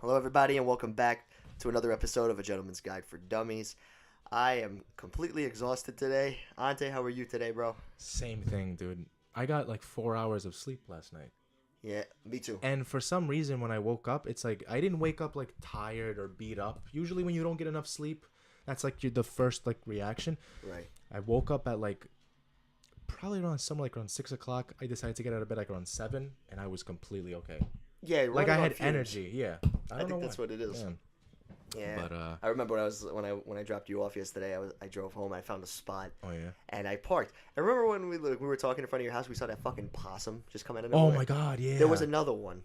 Hello, everybody, and welcome back to another episode of A Gentleman's Guide for Dummies. I am completely exhausted today. Ante, how are you today, bro? Same thing, dude. I got like 4 hours of sleep last night. Yeah, me too. And for some reason, when I woke up, it's like I didn't wake up like tired or beat up. Usually, when you don't get enough sleep, that's like the first like reaction. Right. I woke up at like probably around 6 o'clock. I decided to get out of bed like around 7, and I was completely okay. Yeah, Like I had fumes. energy. Yeah, I don't think know that's why. what it is. Yeah. But I remember when I dropped you off yesterday. I drove home. I found a spot. oh yeah. And I parked. I remember when we were talking in front of your house. We saw that fucking possum just come out of Oh nowhere. my God, yeah. There was another one.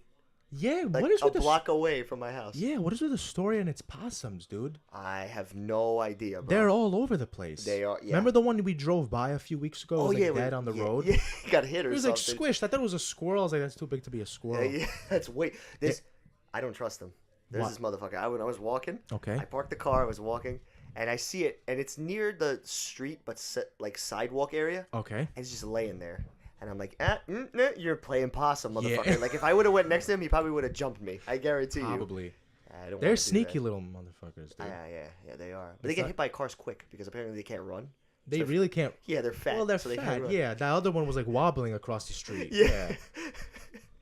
Yeah, Like what is a with the block away from my house. Yeah, what is with the story and its possums, dude? I have no idea, bro. They're all over the place. They are. Yeah. Remember the one we drove by a few weeks ago? It was, like, dead on the road. Yeah, he got hit or It was something. like squished. I thought it was a squirrel. I was like, that's too big to be a squirrel. Yeah, that's this. I don't trust him. There's What? this motherfucker. I was walking. Okay. I parked the car. I was walking, and I see it, and it's near the street, but like sidewalk area, Okay. and it's just laying there. And I'm like, you're playing possum, motherfucker. Yeah. Like if I would have went next to him, he probably would have jumped me. I guarantee you. Probably. I don't They're wanna do sneaky that. little motherfuckers, dude. Yeah, they are. But they It's get not- hit by cars quick because apparently they can't run. They So really can't. Yeah, they're fat. Well, they're so they fat. can't run. Yeah, that other one was like wobbling across the street. Yeah.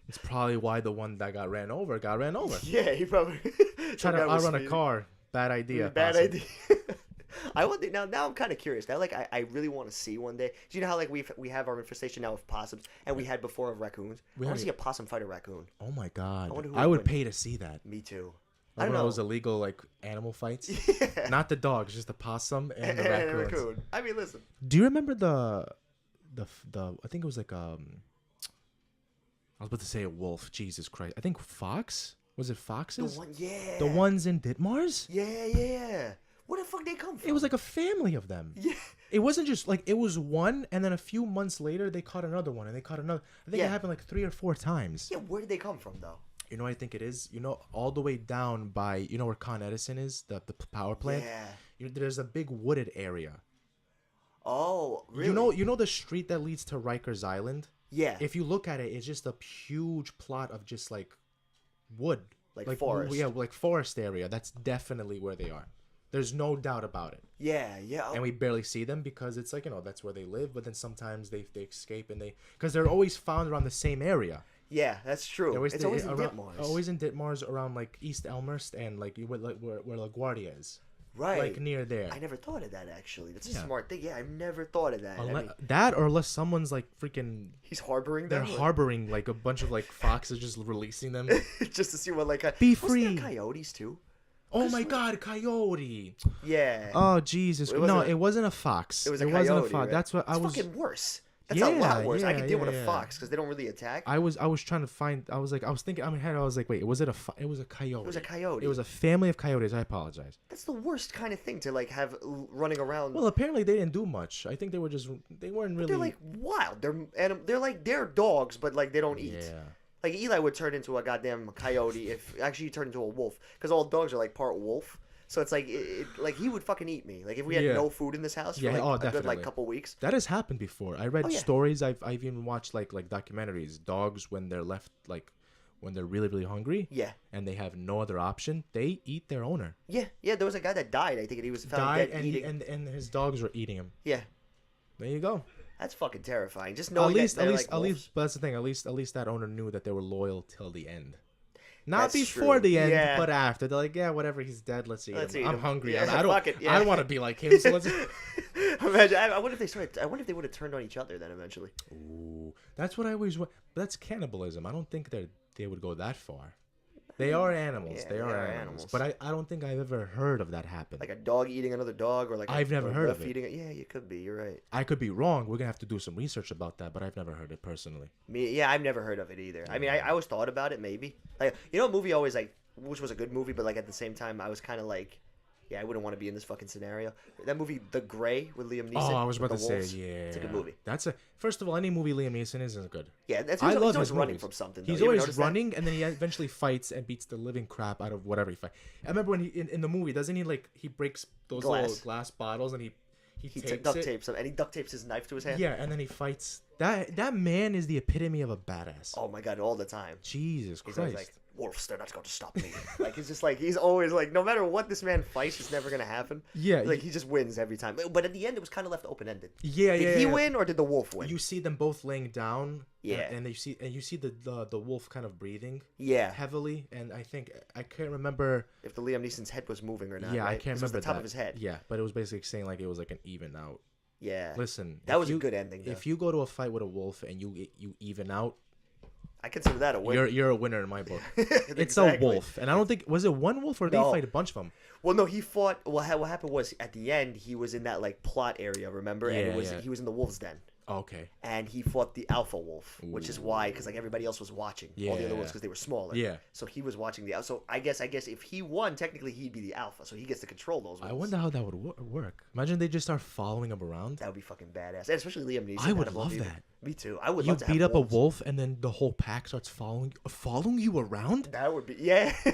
It's probably why the one that got ran over. Yeah, he probably Try to guy was outrun a speeding. car. Bad idea. Bad possum. idea. I want now. I'm kind of curious. Now, like, I really want to see one day. Do you know how like we have our infestation now of possums, and we had before of raccoons? I want to see a possum fight a raccoon. Oh my God. wonder who I would would win. pay to see that. Me too. I Remember don't know. those illegal like animal fights? Yeah. Not the dogs, just the possum and the And a raccoons. raccoon. I mean, listen. Do you remember the I think it was like I was about to say a wolf. Jesus Christ. I think fox? Was it The foxes? one, yeah. The ones in Ditmars? Yeah. Where the fuck they come from? It was like a family of them. Yeah. It wasn't just like it was one, and then a few months later they caught another one, and they caught another. I think Yeah. it happened like 3 or 4 times. Yeah. Where did they come from though? You know what I think it is? You know, all the way down by where Con Edison is, the power plant. Yeah. There's a big wooded area. Oh, really? You know the street that leads to Rikers Island. Yeah. If you look at it, it's just a huge plot of just like wood, Like forest. Yeah, like forest area. That's definitely where they are. There's no doubt about it. Yeah. And we barely see them because it's like that's where they live. But then sometimes they escape because they're always found around the same area. Yeah, that's true. It's always in Ditmars. Always in Ditmars around like East Elmhurst and like where LaGuardia is. Right. Like near there. I never thought of that actually. That's a Yeah. smart thing. Yeah, I've never thought of that. I mean, That or unless someone's like freaking. he's harboring They're them. harboring like a bunch of like foxes, just releasing them. just to see what like Be wasn't free. there coyotes too? Oh my God, coyote! Yeah. Oh Jesus! It wasn't it wasn't a fox. It was a wasn't coyote. a fox. Right? That's what it's I was. fucking worse. That's a lot worse. I could deal with a yeah. fox because they don't really attack. I was trying to find. I was thinking. In my head, I was like, wait, was it a? It was a coyote. It was a coyote. It was a family of coyotes. I apologize. That's the worst kind of thing to like have running around. Well, apparently they didn't do much. I think they weren't really. They're like wild. They're dogs, but like they don't eat. Yeah. Like Eli would turn into a goddamn coyote if actually he turned into a wolf because all dogs are like part wolf. So it's like like he would fucking eat me. Like if we had Yeah. no food in this house for Yeah, like a good definitely. like couple weeks. That has happened before. I read Oh, yeah. stories. I've even watched like documentaries. Dogs when they're left when they're really really hungry. Yeah. And they have no other option, they eat their owner. Yeah. There was a guy that died. I think and he was found Died dead and, eating. and his dogs were eating him. Yeah. There you go. That's fucking terrifying. Just At knowing least, that they're like wolves. but that's the thing. At least that owner knew that they were loyal till the end. Not That's before true. the end, Yeah. but after. They're like, yeah, whatever. He's dead. Let's eat Let's him. eat I'm him. hungry. Yeah, I don't. fuck it, yeah. I don't want to be like him. So let's. Imagine. I wonder if they started. I wonder if they would have turned on each other then eventually. Ooh, that's what I always. But that's cannibalism. I don't think they would go that far. They are animals. Yeah, they are animals. But I don't think I've ever heard of that happen. Like a dog eating another dog, or like I've never a heard wolf of it. eating it. Yeah, you could be. You're right. I could be wrong. We're gonna have to do some research about that. But I've never heard it personally. Yeah, I've never heard of it either. I mean, I always thought about it maybe. Like a movie always like, which was a good movie, but like at the same time, I was kind of like, yeah, I wouldn't want to be in this fucking scenario. That movie, The Gray, with Liam Neeson. Oh, I was about to with the say, wolves. yeah. It's a good movie. First of all, any movie Liam Neeson is good. Yeah, that's I he's love always his running movies. from something. Though. He's You ever always notice that? running, and then he eventually fights and beats the living crap out of whatever he fights. I remember when in the movie, doesn't he he breaks those little glass bottles and he tapes duct it? tapes him, and he duct tapes his knife to his hand. Yeah, and then he fights. That man is the epitome of a badass. Oh my god, all the time. Jesus He's always Christ. like, wolves, they're not going to stop me. Like, it's just like, he's always like, no matter what this man fights, it's never going to happen. Yeah. Like, he just wins every time. But at the end, it was kind of left open-ended. Yeah, Did he win or did the wolf win? You see them both laying down. Yeah. And you see the wolf kind of breathing. Yeah. Heavily. And I think, I can't remember. If the Liam Neeson's head was moving or not. Yeah, right? I can't remember it was the top that. of his head. Yeah, but it was basically saying like it was like an even out. Yeah. Listen. That was a good ending, though. If you go to a fight with a wolf and you even out, I consider that a win. You're a winner in my book. Exactly. It's a wolf, and I don't think was it one wolf or did No. they fight a bunch of them? Well, no, he fought. Well, what happened was at the end he was in that like plot area, remember? And it was he was in the wolf's den. Oh, okay. And he fought the alpha wolf, which is why, because like everybody else was watching all the other wolves because they were smaller. Yeah. So he was watching the alpha. So I guess if he won, technically he'd be the alpha, so he gets to control those wolves. I wonder how that would work. Imagine they just start following him around. That would be fucking badass, and especially Liam Neeson. I would love that. Me too. I would You love to have beat up wolves. a wolf and then the whole pack starts following you around. That would be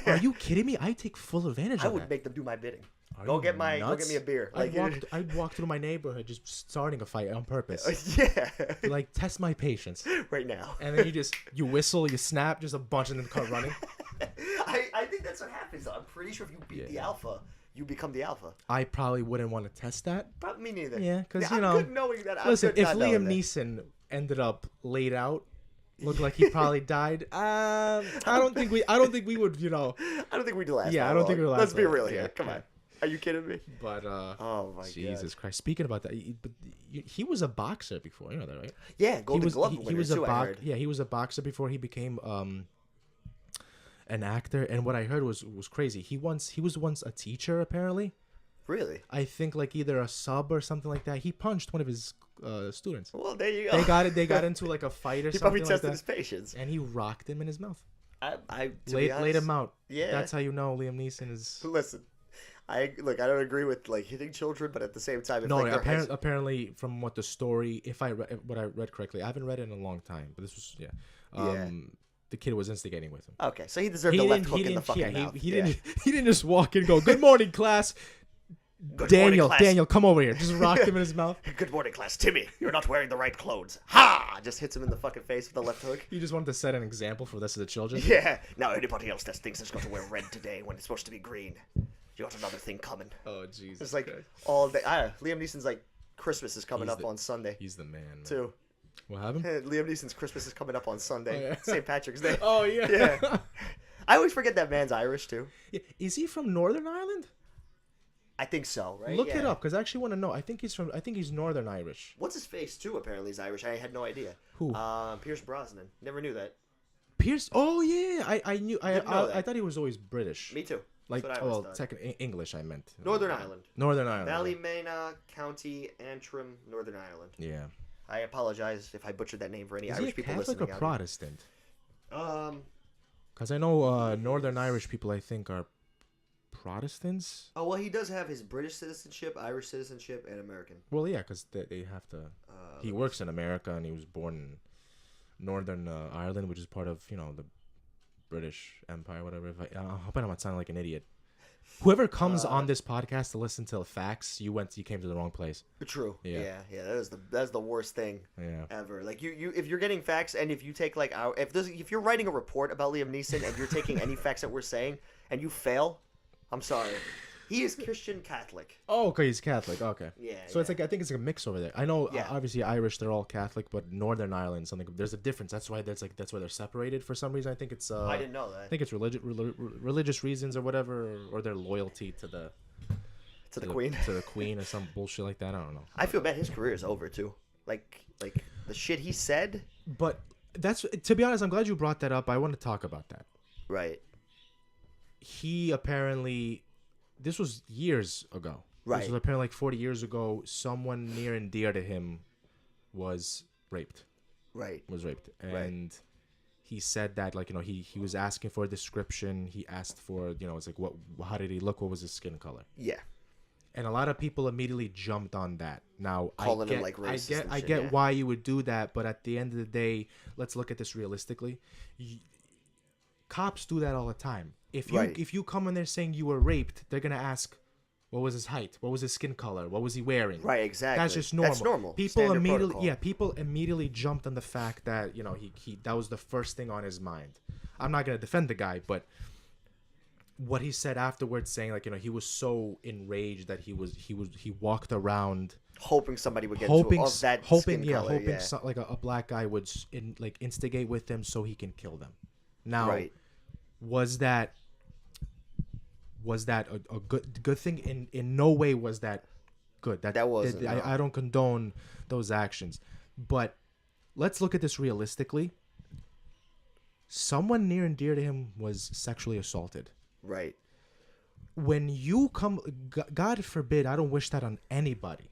Are you kidding me? I take full advantage I of would that. make them do my bidding. Are Go you get nuts? me a beer. I'd walk through my neighborhood just starting a fight on purpose. Yeah. Like test my patience. Right now. And then you whistle, you snap, just a bunch of them come running. I think that's what happens though. I'm pretty sure if you beat the alpha, you become the alpha. I probably wouldn't want to test that. Probably me neither. Yeah, because I'm good knowing that. Listen, if not knowing Liam that. Neeson ended up laid out, looked like he probably died. I don't think we would. I don't think we'd last. Yeah, that I don't long. think we'd last. Let's be that real long. here. Yeah, Come yeah. on. Are you kidding me? But Oh my Jesus God. Christ! Speaking about that, he was a boxer before. You know that, right? Yeah, Golden Glove he winner was too, a I heard. Yeah, he was a boxer before he became an actor. And what I heard was crazy. He was once a teacher apparently. Really? I think like either a sub or something like that. He punched one of his students. Well, there you go. They got into like a fight or He something probably like tested that. his patience. And he rocked him in his mouth. To be Laid honest, him out. Yeah. That's how you know Liam Neeson is. Listen, I don't agree with like hitting children, but at the same time, if, No, like, they're apparently from what the story, if I read correctly, I haven't read it in a long time, but this was the kid was instigating with him. Okay, so he deserved a left hook in the fucking yeah, mouth. he didn't just walk in and go, "Good morning, class." Good morning, class. Daniel, come over here. Just rocked him in his mouth. Good morning, class. Timmy, you're not wearing the right clothes. Ha! Just hits him in the fucking face with the left hook. He just wanted to set an example for the rest of the children. Yeah. Now anybody else that thinks it's going to wear red today when it's supposed to be green, you got another thing coming. Oh Jesus! It's like Christ. all day. Liam Neeson's like Christmas is coming He's up on Sunday He's the man. too. What happened? Liam Neeson's Christmas is coming up on Sunday. Oh, yeah. St. Patrick's Day. Oh yeah. Yeah. I always forget that man's Irish too. Yeah, is he from Northern Ireland? I think so, right? Look it up, because I actually want to know. I think he's Northern Irish. What's his face too? Apparently, he's Irish. I had no idea. Who? Pierce Brosnan. Never knew that. Pierce. Oh yeah, I knew. Didn't know that. I thought he was always British. Me too. Like, That's what I always thought. second English. I meant Northern Ireland. Northern Ireland. Ballymena County, Antrim, Northern Ireland. Yeah. I apologize if I butchered that name for any Is Irish he a people Catholic listening or out Protestant? here. Because I know Northern Irish people, I think, are Protestants. Oh well, he does have his British citizenship, Irish citizenship, and American. Well, yeah, because they have to. He works in America, and he was born in Northern Ireland, which is part of the British Empire, whatever. I hope I'm not sounding like an idiot. Whoever comes on this podcast to listen to the facts, you came to the wrong place. True. Yeah. Yeah. That's the worst thing Yeah. ever. Like you if you're getting facts and if you take like if you're writing a report about Liam Neeson and you're taking any facts that we're saying and you fail, I'm sorry. He is Christian Catholic. Oh, okay, he's Catholic. Okay. Yeah. So it's like I think it's like a mix over there. I know, Yeah. obviously Irish, they're all Catholic, but Northern Ireland, there's a difference. That's why that's why they're separated for some reason. I think it's I didn't know that. I think it's religious reasons or whatever, or their loyalty to the Queen. to the Queen or some bullshit like that. I don't know. I feel bad. His career is over too. Like the shit he said. But that's, to be honest, I'm glad you brought that up. I want to talk about that. Right. He apparently, this was years ago. Right. This was apparently like 40 years ago. Someone near and dear to him was raped. Right. And he said that, like, he was asking for a description. He asked for, it's like, how did he look? What was his skin color? Yeah. And a lot of people immediately jumped on that. Now, Calling him like racist. I get why you would do that, but at the end of the day, let's look at this realistically. Cops do that all the time. If you come in there saying you were raped, they're gonna ask, what was his height? What was his skin color? What was he wearing? Right, exactly. That's just normal. That's normal. People Standard immediately, protocol. people immediately jumped on the fact that he that was the first thing on his mind. I'm not gonna defend the guy, but what he said afterwards, saying like, you know, he was so enraged that he walked around hoping somebody would get into of that skin color, hoping like a black guy would instigate with him so he can kill them. Now, right. was that a good thing? In no way was that good. That wasn't. No. I don't condone those actions, but let's look at this realistically. Someone near and dear to him was sexually assaulted. Right. When you come, God forbid, I don't wish that on anybody.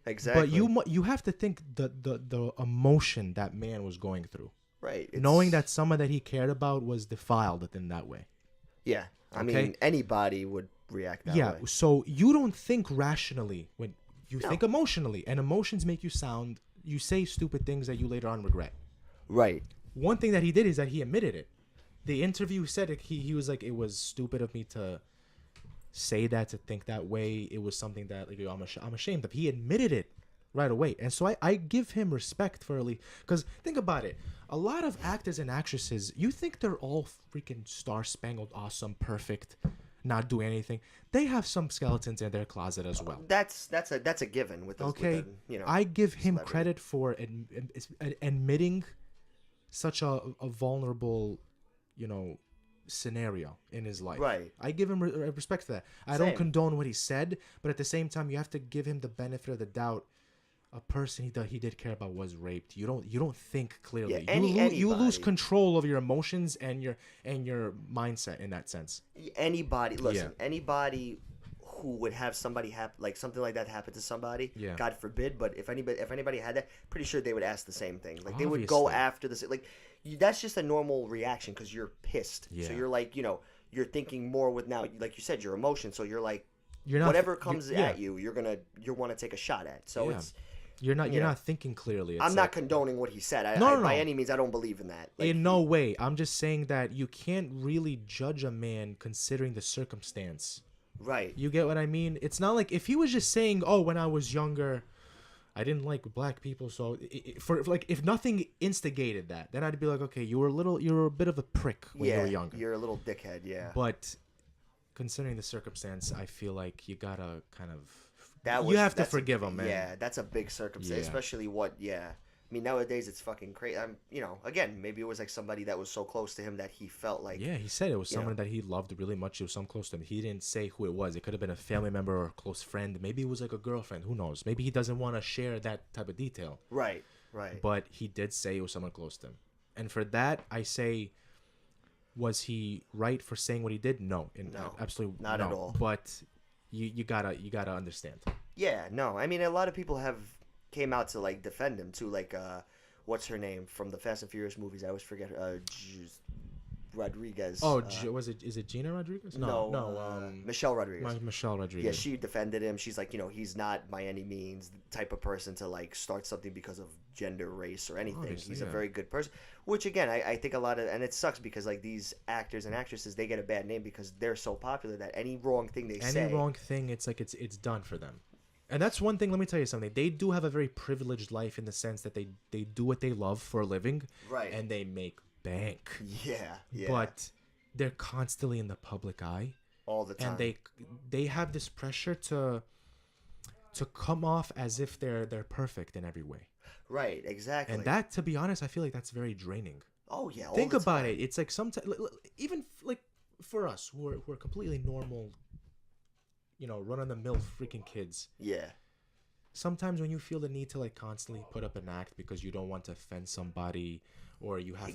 Exactly. But you have to think the emotion that man was going through. Right. Knowing that someone that he cared about was defiled in that way. Yeah. I mean, anybody would react that way. Yeah. So you don't think rationally when you think emotionally, and emotions make you say stupid things that you later on regret. Right. One thing that he did is that he admitted it. The interview said it, he was like, it was stupid of me to say that, to think that way. It was something that like I'm ashamed of. He admitted it right away. And so I give him respect for because think about it. A lot of actors and actresses, you think they're all freaking star-spangled, awesome, perfect, not do anything. They have some skeletons in their closet as well. That's a given with those. Okay, with the, you know, I give him celebrity. credit for admitting such a vulnerable, you know, scenario in his life. Right. I give him respect for that. I Same. don't condone what he said, but at the same time, you have to give him the benefit of the doubt. A person he did care about was raped. You don't think clearly. Yeah, you lose anybody. control of your emotions and your mindset in that sense. Anybody, listen, anybody who would have somebody like something like that happen to somebody, God forbid, but if anybody had that, pretty sure they would ask the same thing. Like they would go after this. Like that's just a normal reaction because you're pissed. Yeah. So you're like, you know, you're thinking more with now, like you said, your emotion. So you're like, you're not, whatever comes at you, you want to take a shot at. So it's. You're not thinking clearly. I'm not condoning what he said. No. By any means, I don't believe in that. Like, in no way. I'm just saying that you can't really judge a man considering the circumstance. Right. You get what I mean? It's not like if he was just saying, "Oh, when I was younger, I didn't like black people." So if nothing instigated that, then I'd be like, "Okay, you were a bit of a prick when you were younger. You're a little dickhead." Yeah. But considering the circumstance, I feel like you gotta kind of. You have to forgive him, man. Yeah, that's a big circumstance, especially I mean, nowadays it's fucking crazy. Again, maybe it was like somebody that was so close to him that he felt like. Yeah, he said it was someone that he loved really much. It was someone close to him. He didn't say who it was. It could have been a family member or a close friend. Maybe it was like a girlfriend. Who knows? Maybe he doesn't want to share that type of detail. Right. But he did say it was someone close to him. And for that, I say, was he right for saying what he did? No. Absolutely not at all. But you gotta understand. Yeah, no. I mean, a lot of people came out to like defend him too. Like, what's her name from the Fast and Furious movies? I always forget. Rodriguez. Oh, is it Gina Rodriguez? No. Michelle Rodriguez. Michelle Rodriguez. Yeah, she defended him. She's like, he's not by any means the type of person to like start something because of gender, race, or anything. Obviously, he's a very good person. Which again, I think a lot of, and it sucks because like these actors and actresses, they get a bad name because they're so popular that any wrong thing they say, it's like it's done for them. And that's one thing. Let me tell you something. They do have a very privileged life in the sense that they do what they love for a living, right? And they make bank. Yeah. But they're constantly in the public eye all the time, and they have this pressure to come off as if they're perfect in every way. Right. Exactly. And that, to be honest, I feel like that's very draining. Oh yeah. Think about it. It's like sometimes, even like for us who are completely normal, run-of-the-mill freaking kids. Yeah. Sometimes when you feel the need to like constantly put up an act because you don't want to offend somebody, or you have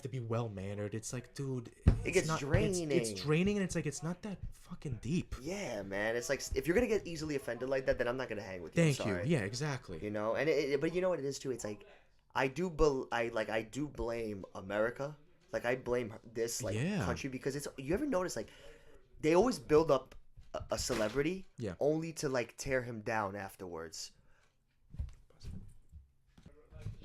to be well mannered, it's like, dude, it gets draining. It's draining, and it's like it's not that fucking deep. Yeah, man. It's like if you're gonna get easily offended like that, then I'm not gonna hang with you. Thank you. Yeah, exactly. But you know what it is too. It's like I do blame America. Like I blame this country because it's. You ever notice like they always build up a celebrity only to like tear him down afterwards.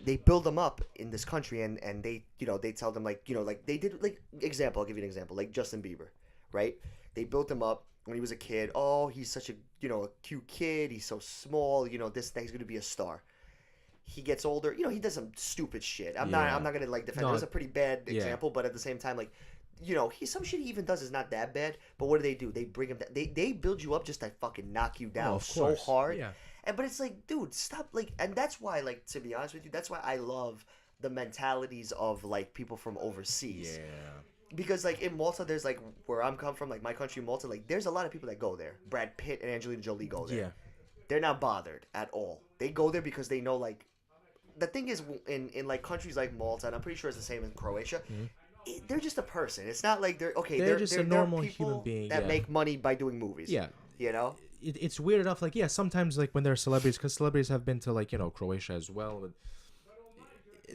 They build them up in this country and they they tell them like they did like example. I'll give you an example like Justin Bieber, right? They built him up when he was a kid. Oh, he's such a a cute kid. He's so small. This he's gonna be a star. he gets older. He does some stupid shit. I'm Yeah. not gonna like defend. No, It was a pretty bad yeah. example, but at the same time, like, some shit he even does is not that bad. But what do? They bring him. They build you up just to fucking knock you down of so course. hard. Yeah. But it's like, dude, stop. Like, and that's why, like, to be honest with you, that's why I love the mentalities of like people from overseas. Yeah. Because like in Malta, there's like where I'm come from, like my country, Malta. Like, there's a lot of people that go there. Brad Pitt and Angelina Jolie go there. Yeah. They're not bothered at all. They go there because they know, like, the thing is in like countries like Malta, and I'm pretty sure it's the same in Croatia. They're just a person. It's not like they're just a normal people human being that yeah. make money by doing movies. Yeah. It's weird enough. Like, yeah, sometimes like when they're celebrities, because celebrities have been to like Croatia as well. But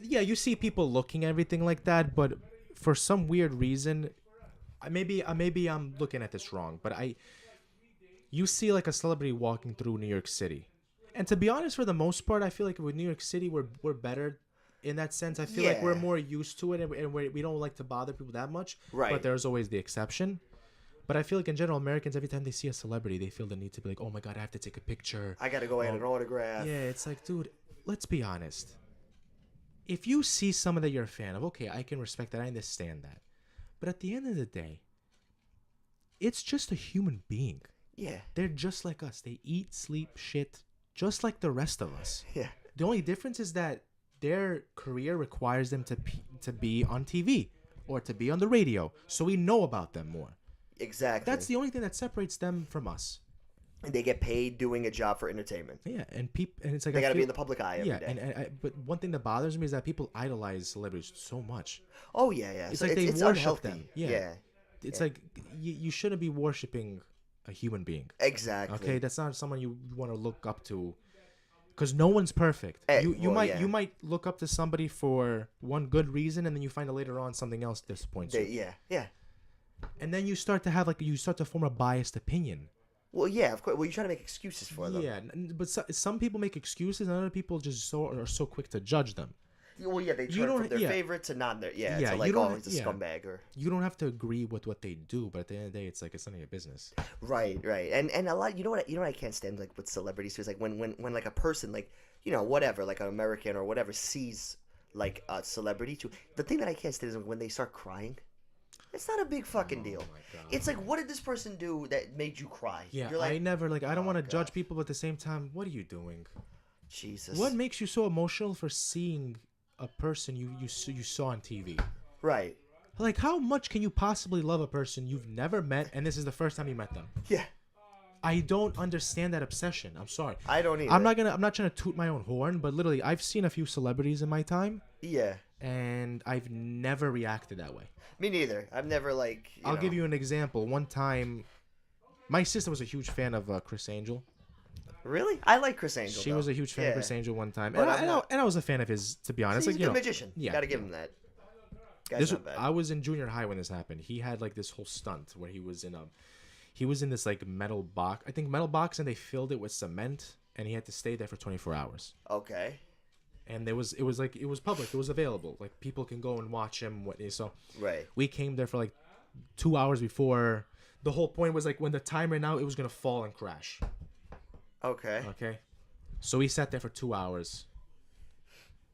yeah, you see people looking at everything like that, but for some weird reason, maybe I'm looking at this wrong, but you see like a celebrity walking through New York City, and to be honest, for the most part, I feel like with New York City, we're better in that sense. I feel like we're more used to it, and we don't like to bother people that much. Right. But there's always the exception. But I feel like in general, Americans, every time they see a celebrity, they feel the need to be like, oh my God, I have to take a picture. I got to go get an autograph. Yeah, it's like, dude, let's be honest. If you see someone that you're a fan of, okay, I can respect that. I understand that. But at the end of the day, it's just a human being. Yeah. They're just like us. They eat, sleep, shit, just like the rest of us. Yeah. The only difference is that their career requires them to be on TV or to be on the radio, so we know about them more. Exactly. That's the only thing that separates them from us. And they get paid doing a job for entertainment. Yeah, and it's like they got to be in the public eye every day. But one thing that bothers me is that people idolize celebrities so much. Oh yeah. It's so like they worship unhealthy. them. Yeah. It's like you shouldn't be worshiping a human being. Exactly. Okay, that's not someone you want to look up to, because no one's perfect. You might look up to somebody for one good reason, and then you find out later on something else disappoints you. Yeah. And then you start to form a biased opinion. Well, yeah, of course. Well, you try to make excuses for them. Yeah, but some people make excuses, and other people just are so quick to judge them. Well, yeah, they turn from their favorite to not their to like, oh, he's a scumbag or. You don't have to agree with what they do, but at the end of the day, it's like it's none of your business. Right, and a lot. You know what I can't stand like with celebrities is like when like a person like whatever like an American or whatever sees like a celebrity too. The thing that I can't stand is when they start crying. It's not a big fucking deal. It's like, what did this person do that made you cry? Yeah, You're like, I never I don't want to judge people, but at the same time, what are you doing? Jesus. What makes you so emotional for seeing a person you saw on TV? Right. Like, how much can you possibly love a person you've never met, and this is the first time you met them? Yeah. I don't understand that obsession. I'm sorry. I don't either. I'm not trying to toot my own horn, but literally, I've seen a few celebrities in my time. Yeah. And I've never reacted that way. Me neither. I've never like. I'll give you an example. One time, my sister was a huge fan of Chris Angel. Really? I like Chris Angel. She was a huge fan of Chris Angel one time, and I was a fan of his. To be honest, he's a good magician. Yeah, gotta give him that. I was in junior high when this happened. He had like this whole stunt where he was in this like metal box. I think metal box, and they filled it with cement, and he had to stay there for 24 hours. Okay. And it was public. It was available. Like people can go and watch him. So right. We came there for like 2 hours before. The whole point was like when the timer ran out, it was gonna fall and crash. Okay. So we sat there for 2 hours.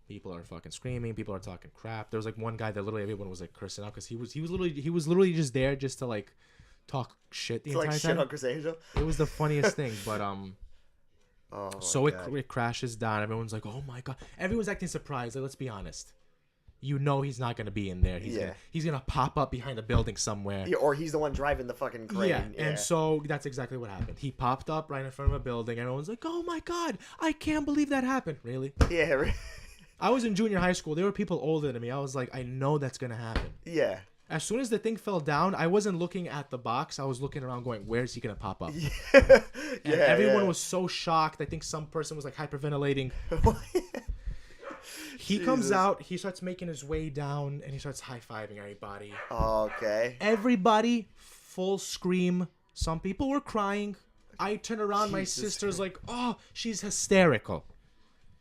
People are fucking screaming. People are talking crap. There was like one guy that literally everyone was like cursing out because he was literally just there just to like talk shit the entire time. Shit on Chris Angel. It was the funniest thing, but so it crashes down. Everyone's like, "Oh my god!" Everyone's acting surprised. Like, let's be honest. He's not gonna be in there. He's gonna pop up behind a building somewhere. Yeah, or he's the one driving the fucking crane. Yeah, and so that's exactly what happened. He popped up right in front of a building. Everyone's like, "Oh my god! I can't believe that happened." Really? Yeah. I was in junior high school. There were people older than me. I was like, I know that's gonna happen. Yeah. As soon as the thing fell down, I wasn't looking at the box. I was looking around going, where's he going to pop up? Yeah. And everyone was so shocked. I think some person was like hyperventilating. He comes out. He starts making his way down, and he starts high-fiving everybody. Okay. Everybody, full scream. Some people were crying. I turn around. My sister's like, oh, she's hysterical.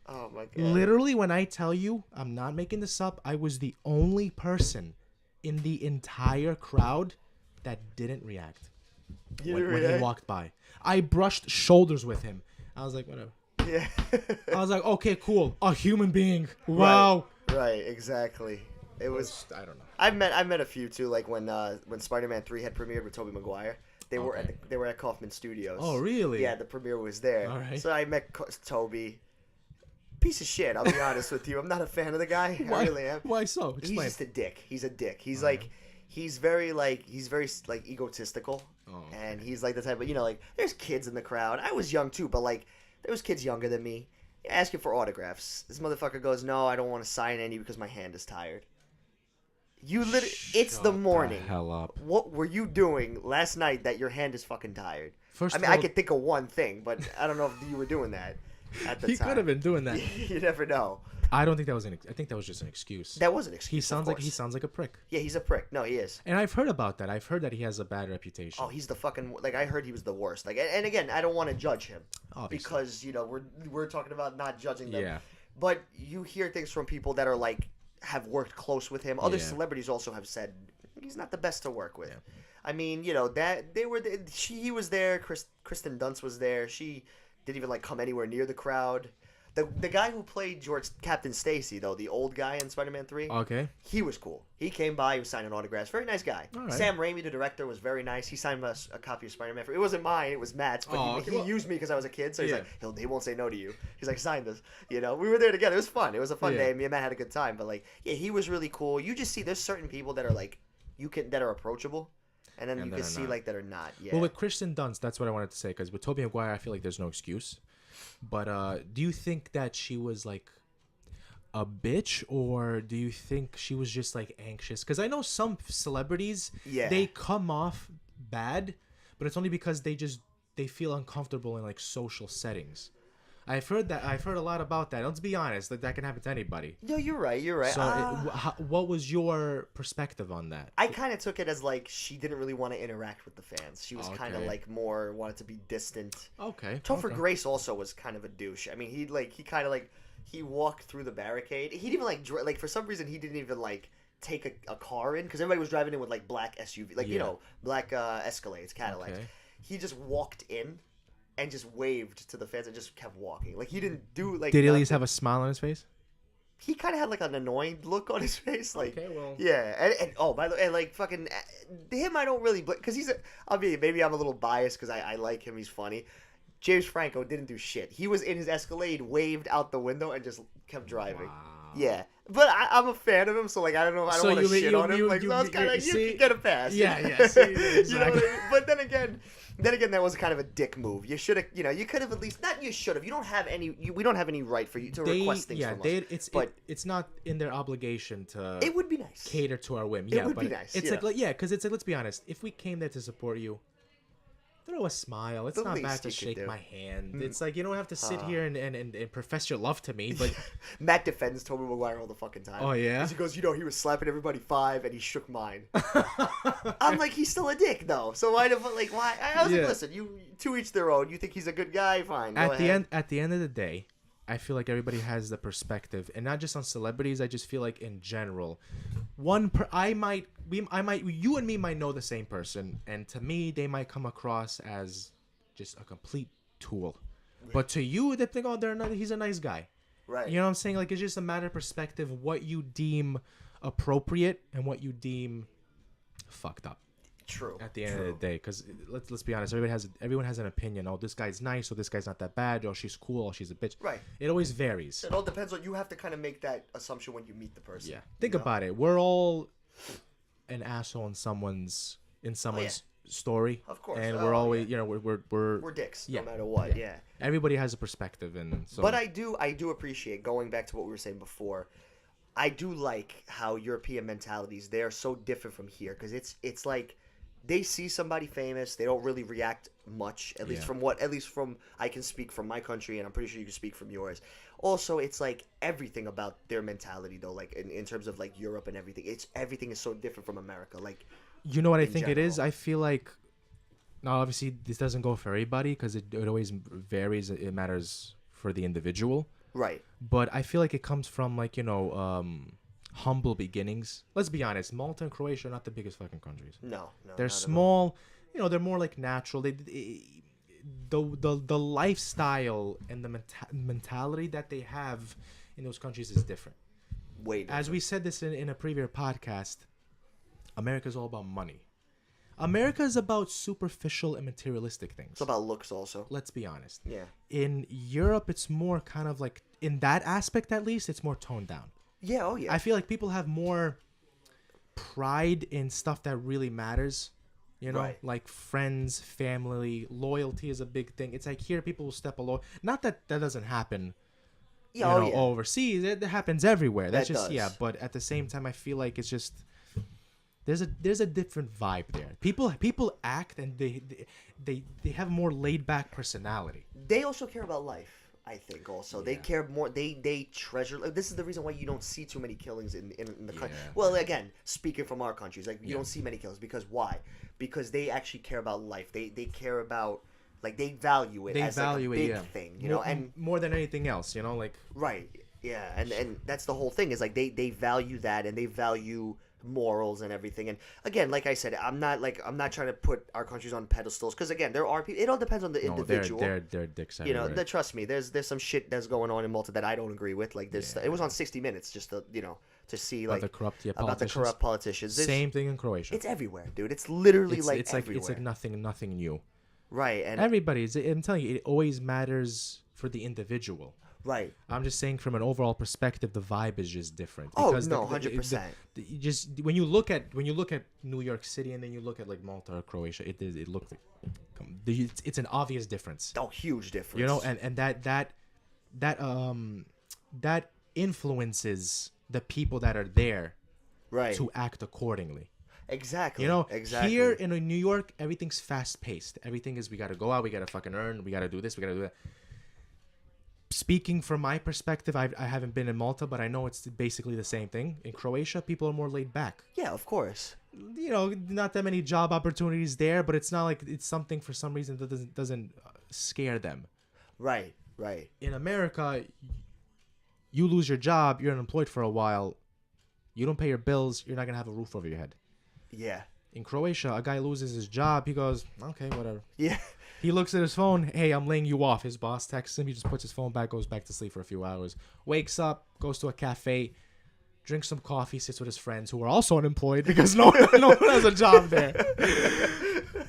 Oh, my God. Literally, when I tell you, I'm not making this up, I was the only person in the entire crowd that didn't react when he walked by. I brushed shoulders with him. I was like, whatever. Yeah. I was like, okay, cool, a human being. Wow. Right. Exactly. It was. I don't know. I've met a few too. Like when Spider-Man 3 had premiered with Tobey Maguire. They were at Kaufman Studios. Oh, really? Yeah, the premiere was there. All right. So I met Toby. Piece of shit. I'll be honest with you. I'm not a fan of the guy. Why? I really am. Why so? Explain. He's just a dick. He's a dick. He's All like, right. he's very egotistical, Okay. and he's like the type of like there's kids in the crowd. I was young too, but like there was kids younger than me asking for autographs. This motherfucker goes, no, I don't want to sign any because my hand is tired. You literally, it's the morning. The hell up. What were you doing last night that your hand is fucking tired? First I mean, of all, I could think of one thing, but I don't know if you were doing that at the he time. could have been doing that. You never know. I don't think that was I think that was just an excuse. That was an excuse. He sounds of like course. a prick. Yeah, he's a prick. No, he is. And I've heard about that. I've heard that he has a bad reputation. Oh, he's the fucking like. I heard he was the worst. Like, and again, I don't want to judge him Obviously. because we're talking about not judging them. Yeah. But you hear things from people that are like have worked close with him. Other Yeah. celebrities also have said he's not the best to work with. Yeah. I mean, that they were. He was there. Kristen Dunst was there. She didn't even like come anywhere near the crowd. The guy who played Captain Stacy, though, the old guy in Spider-Man 3, Okay. he was cool. He came by, he was signing autographs. Very nice guy. All right. Sam Sam Raimi, the director, was very nice. He signed us a copy of Spider-Man. It wasn't mine, it was Matt's, but Oh, he okay. used me because I was a kid, so he's Yeah. like, he won't say no to you. He's like, sign this. We were there together. It was fun. It was a fun Yeah. day. Me and Matt had a good time. But, like, yeah, he was really cool. You just see there's certain people that are, like, that are approachable, and then And you that can are see, not. like, that are not. Yeah. Well, with Kristen Dunst, that's what I wanted to say. Because with Tobey Maguire, I feel like there's no excuse. But do you think that she was like a bitch, or do you think she was just like anxious? Because I know some celebrities, Yeah. they come off bad, but it's only because they feel uncomfortable in like social settings. I've heard a lot about that. Let's be honest, that can happen to anybody. No, you're right. You're right. So, what was your perspective on that? I kind of took it as like she didn't really want to interact with the fans. She was kind of Okay. like more wanted to be distant. Okay. Topher okay. Grace also was kind of a douche. I mean, he walked through the barricade. He didn't even like for some reason he didn't even like take a car in because everybody was driving in with like black SUV, like Yeah. black Escalades, Cadillacs. Okay. He just walked in and just waved to the fans and just kept walking. Like he didn't do like. Did he at least nothing. have a smile on his face? He kind of had like an annoyed look on his face, like Okay, well. yeah, and oh by the way, and like fucking him, I don't really because maybe I'm a little biased because I like him, he's funny. James Franco didn't do shit. He was in his Escalade, waved out the window, and just kept driving. Wow. Yeah, but I'm a fan of him, so like I don't know, I don't want to shit on him. Like so I was kind of like, you can get a pass. Yeah, yeah. See, You know exactly. what I mean? But then again, that was kind of a dick move. You should have, you could have at least not. You should have. You don't have any. We don't have any right for you to request things from us. It's not in their obligation to It would be nice. cater to our whim. It Yeah, would but be nice, It's yeah. like because it's like, let's be honest. If we came there to support you, throw a smile. It's The not least bad to you could shake do. my hand. It's like you don't have to sit here and profess your love to me. But Matt defends Tobey Maguire all the fucking time. Oh, yeah? 'Cause he goes, he was slapping everybody 5 and he shook mine. I'm like, he's still a dick though. So why? I was Yeah. like, listen, you to each their own. You think he's a good guy? Fine. Go at the ahead. end of the day, I feel like everybody has the perspective, and not just on celebrities. I just feel like in general, you and me might know the same person, and to me, they might come across as just a complete tool. But to you, they think, he's a nice guy. Right. You know what I'm saying? Like, it's just a matter of perspective, what you deem appropriate and what you deem fucked up. True. At the end of the day, because let's be honest, everyone has an opinion. Oh, this guy's nice, or this guy's not that bad. Oh, she's cool, or she's a bitch. Right. It always varies. It all depends on you have to kind of make that assumption when you meet the person. Yeah. Think about it. We're all an asshole in someone's story. Of course. And Oh, we're always, yeah. we're dicks yeah. no matter what. Yeah. Yeah. Everybody has a perspective, and so. But I do appreciate, going back to what we were saying before, I do like how European mentalities, they are so different from here, because it's like they see somebody famous, they don't really react much, at least from I can speak from my country, and I'm pretty sure you can speak from yours. Also, it's like everything about their mentality though, like in terms of like Europe and everything, everything is so different from America. Like, you know what I in think it is? general. I feel like, now obviously this doesn't go for everybody, because it always varies. It matters for the individual. right. But I feel like it comes from like, humble beginnings. Let's be honest, Malta and Croatia are not the biggest fucking countries. No, They're not at all. small, they're more like natural. the lifestyle and the mentality that they have in those countries is different. Wait. As we said this in a previous podcast, America's all about money. America is about superficial and materialistic things. It's about looks also. Let's be honest. Yeah. In Europe, it's more kind of like, in that aspect at least, it's more toned down. Yeah, oh yeah. I feel like people have more pride in stuff that really matters. You know, Right. like friends, family, loyalty is a big thing. It's like here people will step along. Not that that doesn't happen, Yeah, oh, yeah. overseas. It happens everywhere. That's That just does. yeah. But at the same time, I feel like it's just there's a different vibe there. People act and they have more laid back personality. They also care about life. I think also they Yeah. care more. They treasure. Like, this is the reason why you don't see too many killings in the country. Yeah. Well, again, speaking from our countries, like you Yeah. don't see many killings because why? Because they actually care about life. They care about like they value it They as value like a it, big yeah. thing, you know. And more than anything else, like right, yeah, and that's the whole thing is like they value that and they value morals and everything. And again, like I said, I'm not trying to put our countries on pedestals because again, there are people. It all depends on the individual. They're dicks. You know, everywhere. trust me. There's some shit that's going on in Malta that I don't agree with. Like this, it was on 60 Minutes just to to see About like the corrupt, yeah, about the corrupt politicians. Same thing in Croatia. It's everywhere, dude. It's literally It's everywhere. it's like nothing new. Right, and Everybody's. I'm telling you, it always matters for the individual. right. I'm just saying, from an overall perspective, the vibe is just different. Oh Because no, 100%. you just when you look at New York City and then you look at like Malta or Croatia, it looks like it's an obvious difference. Oh, huge difference. You know, and that influences the people that are there right. to act accordingly. Exactly. You know, exactly. here in New York, everything's fast paced. Everything is we got to go out, we got to fucking earn, we got to do this, we got to do that. Speaking from my perspective, I haven't been in Malta, but I know it's basically the same thing. In Croatia, people are more laid back. Yeah, of course. You know, not that many job opportunities there, but it's not like it's something for some reason that doesn't scare them. Right, right. In America, you lose your job, you're unemployed for a while, you don't pay your bills, you're not gonna have a roof over your head. Yeah. In Croatia, a guy loses his job, he goes, okay, whatever. Yeah. He looks at his phone, hey, I'm laying you off. His boss texts him, he just puts his phone back, goes back to sleep for a few hours, wakes up, goes to a cafe, drinks some coffee, sits with his friends who are also unemployed because no one has a job there.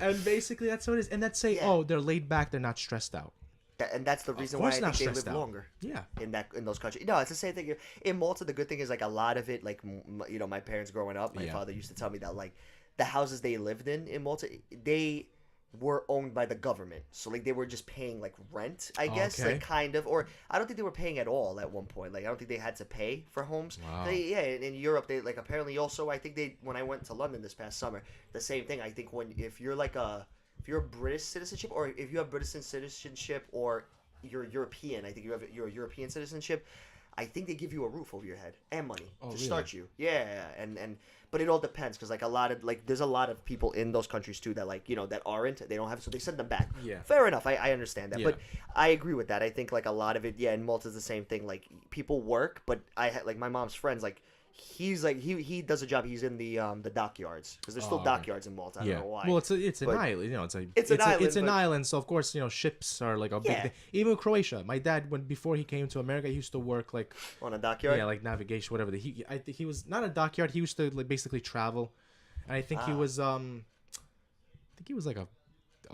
And basically that's what it is. And that's say, oh, they're laid back, they're not stressed out. And that's the reason why I think they live longer. Yeah. In those countries. No, it's the same thing. In Malta, the good thing is like a lot of it, like my parents growing up, my father used to tell me that like the houses they lived in Malta, they were owned by the government. So like they were just paying like rent, I guess, like kind of, or I don't think they were paying at all at one point. Like I don't think they had to pay for homes. Wow. In Europe, they like apparently also I think when I went to London this past summer, the same thing. I think if you're a British citizenship or if you have British citizenship or you're European, I think you're a European citizenship, I think they give you a roof over your head and money to start you. Yeah, and but it all depends because like a lot of like there's a lot of people in those countries too that like that aren't, they don't have, so they send them back. Yeah, fair enough. I understand that, but I agree with that. I think like a lot of it, in Malta's the same thing. Like people work, but I had like my mom's friends like. He's like he does a job. He's in the dockyards because there's still dockyards in Malta. I don't know why. Well, it's an island. It's an island. So of course ships are like a big thing. Even Croatia. My dad before he came to America, he used to work like on a dockyard. Yeah, like navigation, whatever. I think he was not a dockyard. He used to like basically travel, and I think he was like a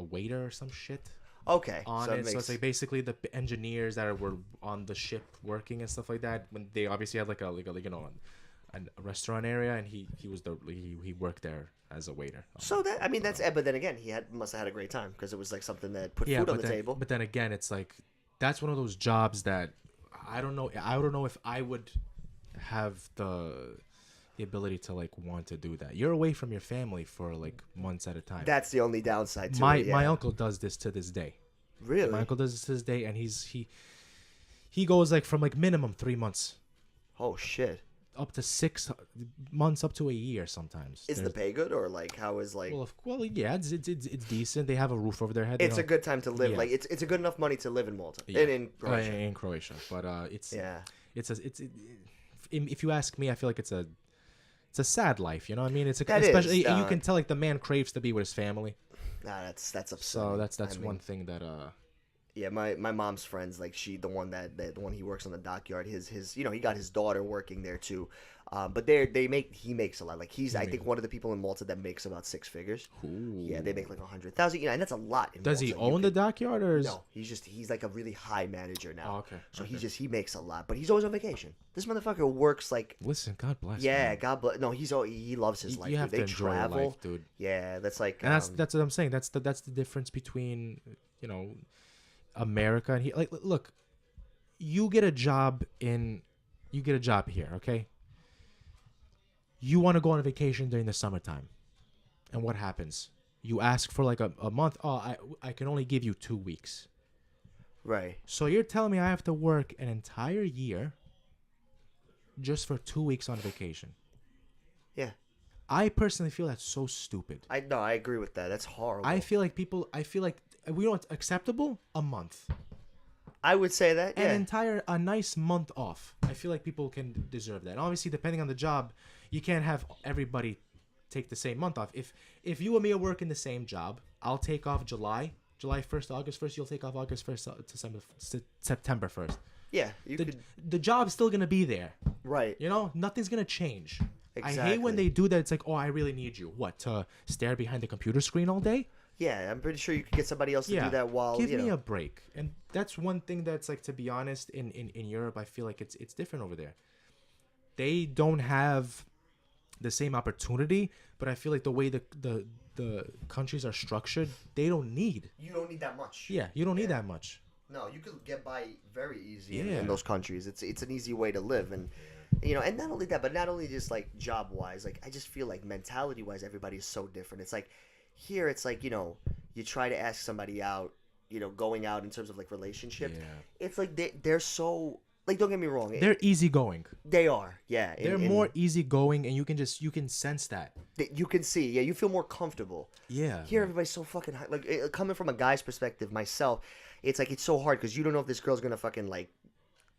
waiter or some shit. Okay. On so it, so it's like basically the engineers that were on the ship working and stuff like that. When they obviously had like a restaurant area, and he worked there as a waiter. So that but then again, must have had a great time because it was like something that put food on the table. But then again, it's like that's one of those jobs that I don't know if I would have the ability to like want to do that. You're away from your family for like months at a time. That's the only downside to it. My uncle does this to this day. Really? My uncle does this to this day, and he goes like from like minimum 3 months. Oh shit. Up to 6 months, up to a year sometimes. Is the pay good or like how is like? Well, yeah, it's decent. They have a roof over their head. It's a good time to live. Yeah. Like it's a good enough money to live in Malta. Yeah. In Croatia. In Croatia, but if you ask me, I feel like it's a sad life. You know what I mean? Especially you can tell like the man craves to be with his family. Nah, that's upsetting. So that's I mean, one thing that yeah, my mom's friends, like the one he works on the dockyard, his he got his daughter working there too, but he makes a lot. Like I think one of the people in Malta that makes about 6 figures. Ooh. Yeah, they make like 100,000. And that's a lot. Does he own the dockyard or is... No? He's like a really high manager now. Oh, okay. So okay. he makes a lot, but he's always on vacation. This motherfucker works like. Listen, God bless. Yeah, man. God bless. No, he loves his life. You have They to enjoy travel. your life, dude. Yeah, that's like. And that's what I'm saying. That's the difference between America and like look, you get a job here, okay? You want to go on a vacation during the summertime, and what happens? You ask for like a month. Oh, I can only give you 2 weeks. Right. So you're telling me I have to work an entire year just for 2 weeks on vacation? Yeah. I personally feel that's so stupid. I agree with that. That's horrible. I feel like we know it's acceptable a month. I would say that, yeah. A nice month off. I feel like people can deserve that. And obviously, depending on the job, you can't have everybody take the same month off. If you and me are working the same job, I'll take off July 1st, August 1st. You'll take off August 1st to September 1st. Yeah, the job's still gonna be there. Right. Nothing's gonna change. Exactly. I hate when they do that. It's like, oh, I really need you. What, to stare behind the computer screen all day? Yeah, I'm pretty sure you could get somebody else to do that while, give me a break. And that's one thing that's like, to be honest, in Europe, I feel like it's different over there. They don't have the same opportunity, but I feel like the way the countries are structured, they don't need. You don't need that much. Yeah, you don't need that much. No, you could get by very easy in those countries. It's an easy way to live, and and not only that, but not only just like job wise. Like I just feel like mentality wise, everybody is so different. It's like here, it's like you try to ask somebody out, going out in terms of like relationships. Yeah. It's like they're so. Like, don't get me wrong. They're easygoing. They are, yeah. They're more easygoing, and you can sense that. You can see, yeah. You feel more comfortable. Yeah. Here, everybody's so fucking high. Like, coming from a guy's perspective, myself, it's like it's so hard because you don't know if this girl's gonna fucking like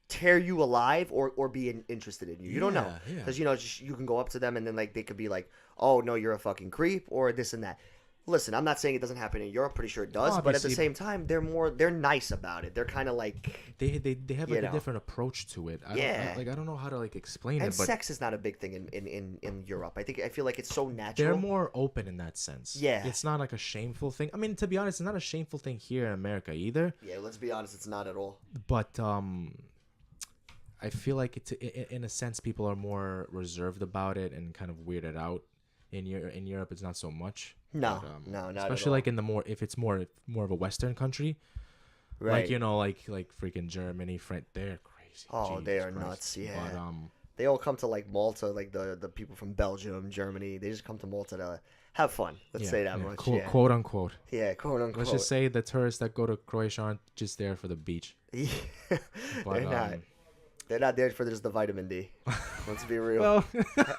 tear you alive or be interested in you. You don't know because you can go up to them and then like they could be like, oh no, you're a fucking creep or this and that. Listen, I'm not saying it doesn't happen in Europe. Pretty sure it does. Obviously, but at the same time, they're nice about it. They're kind of like they have like a different approach to it. I don't know how to like explain it. And but sex is not a big thing in Europe. I feel like it's so natural. They're more open in that sense. Yeah, it's not like a shameful thing. I mean, to be honest, it's not a shameful thing here in America either. Yeah, let's be honest, it's not at all. But I feel like it's in a sense people are more reserved about it and kind of weirded out. In Europe, it's not so much. No, not especially like in the if it's more of a Western country, right? Like like freaking Germany, France, they're crazy. Oh, Jesus they are Christ. nuts. Yeah, but, they all come to like Malta, like the people from Belgium, Germany. They just come to Malta to have fun. Let's say that much. Quote unquote. Yeah, quote unquote. Let's just say the tourists that go to Croatia aren't just there for the beach. Yeah, but, they're not. They're not there for just the vitamin D. Let's be real. Well,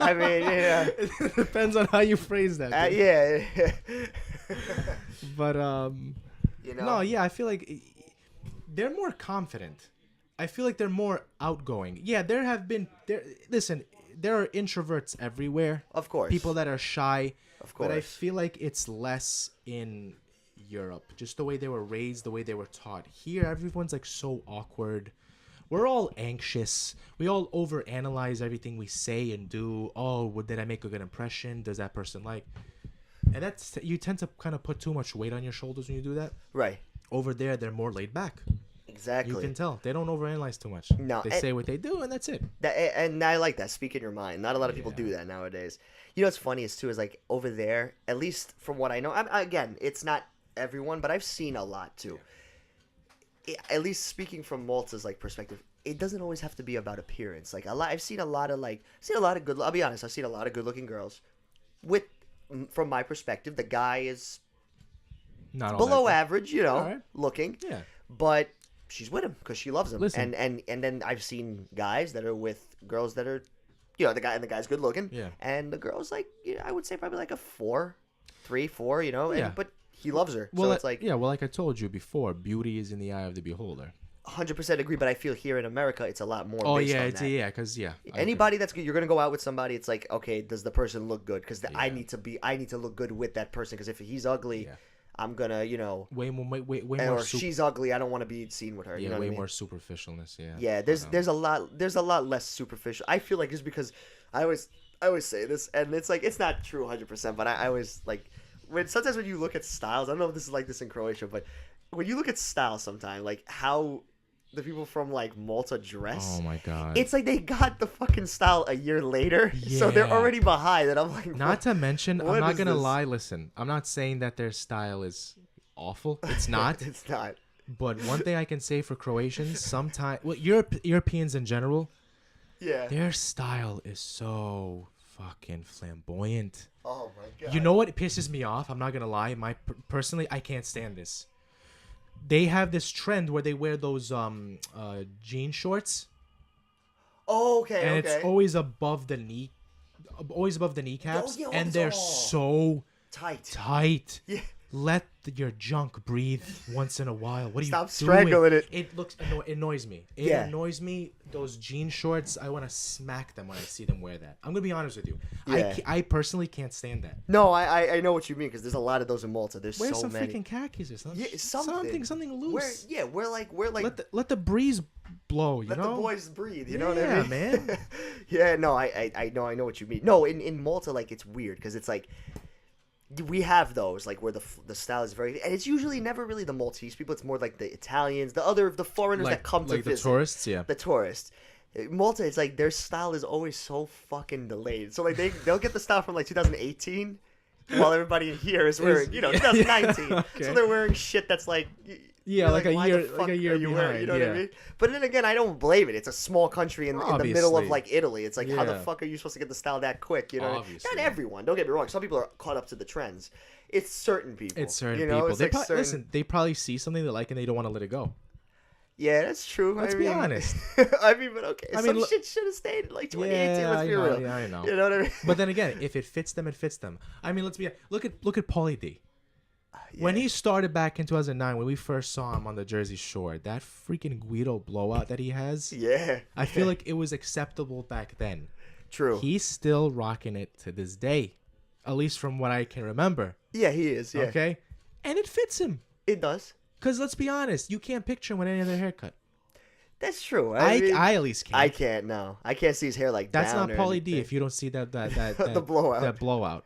I mean, yeah. It depends on how you phrase that. Yeah. But no, yeah, I feel like they're more confident. I feel like they're more outgoing. Yeah, listen, there are introverts everywhere. Of course. People that are shy. Of course. But I feel like it's less in Europe. Just the way they were raised, the way they were taught. Here, everyone's like so awkward. We're all anxious. We all overanalyze everything we say and do. Oh, did I make a good impression? Does that person like? And you tend to kind of put too much weight on your shoulders when you do that. Right. Over there, they're more laid back. Exactly. You can tell. They don't overanalyze too much. No. They say what they do, and that's it. And I like that. Speak in your mind. Not a lot of people do that nowadays. What's funny is over there, at least from what I know, again, it's not everyone, but I've seen a lot too. At least speaking from Malta's like perspective, it doesn't always have to be about appearance. Like I've seen a lot of good. I'll be honest, I've seen a lot of good-looking girls. From my perspective, the guy is not below average, right. looking. Yeah. But she's with him because she loves him. Listen. And then I've seen guys that are with girls that are, the guy's good looking. Yeah. And the girl's like, I would say probably like a 3, 4. Yeah. But he loves her. Well, so it's like like I told you before, beauty is in the eye of the beholder. 100% agree, but I feel here in America it's a lot more. Oh based yeah, on it's that. because anybody that's good, you're gonna go out with somebody. It's like, okay, does the person look good? Because I need to look good with that person. Because if he's ugly, I'm gonna, way or more. she's ugly. I don't want to be seen with her. Yeah, You know way what I mean? more superficialness. Yeah. Yeah, there's a lot less superficial. I feel like just because I always say this, and it's like it's not true 100%, but I always like sometimes when you look at styles. I don't know if this is like this in Croatia, but when you look at styles, sometimes like how the people from like Malta dress. Oh my god. It's like they got the fucking style a year later, so they're Yeah. already behind. And I'm like, Not to mention, I'm what not is gonna this? lie. Listen, I'm not saying that their style is awful. It's not. It's not. But one thing I can say for Croatians, sometimes, well, Europeans in general, Yeah. their style is so fucking flamboyant. Oh my god. You know what pisses me off? I'm not gonna lie. Personally, I can't stand this. They have this trend where they wear those jean shorts, Oh, okay. and okay. it's always above the kneecaps, yeah, and they're so tight. tight. Yeah. Let your junk breathe once in a while. What are Stop you doing? strangling it. It annoys me. It Yeah. annoys me. Those jean shorts, I want to smack them when I see them wear that. I'm gonna be honest with you. Yeah. I personally can't stand that. No, I know what you mean because there's a lot of those in Malta. There's Wear so some many. freaking khakis or something. Yeah, something loose. We're like Let the breeze blow. You let know. the boys breathe. You know what I Yeah, mean, man. Yeah, no, I know what you mean. No, in Malta, like it's weird because it's like we have those like where the style is very, and it's usually never really the Maltese people. It's more like the Italians, the foreigners that come to the visit. tourists. Yeah. The tourists. Malta, it's like their style is always so fucking delayed. So like they'll get the style from like 2018, while everybody in here is wearing 2019. Okay. So they're wearing shit that's like. Yeah, you're like why a the year, fuck like a are year you behind. wearing, you know what I Yeah. mean? But then again, I don't blame it. It's a small country in the middle of Obviously. like Italy. It's like how the Yeah. fuck are you supposed to get the style that quick? You know, what I mean? Obviously. Not everyone. Don't get me wrong. Some people are caught up to the trends. It's certain people. It's certain you know? people. It's They like probably, certain... Listen, they probably see something they like and they don't want to let it go. Yeah, that's true. Let's I be mean, honest. I mean, but okay, I some mean, shit should have stayed in like 2018. Yeah, Let's be real. Yeah, I know. You know what I mean? But then again, if it fits them, it fits them. I mean, look at Pauly D. When he started back in 2009, when we first saw him on the Jersey Shore, that freaking Guido blowout that he has, Yeah. I feel like it was acceptable back then. True. He's still rocking it to this day, at least from what I can remember. Yeah, he is. Yeah. Okay, and it fits him. It does. Cause let's be honest, you can't picture him with any other haircut. That's true. I mean, at least can't. I can't. No, I can't see his hair like That's down not or Pauly D. anything. If you don't see that The blowout. That blowout.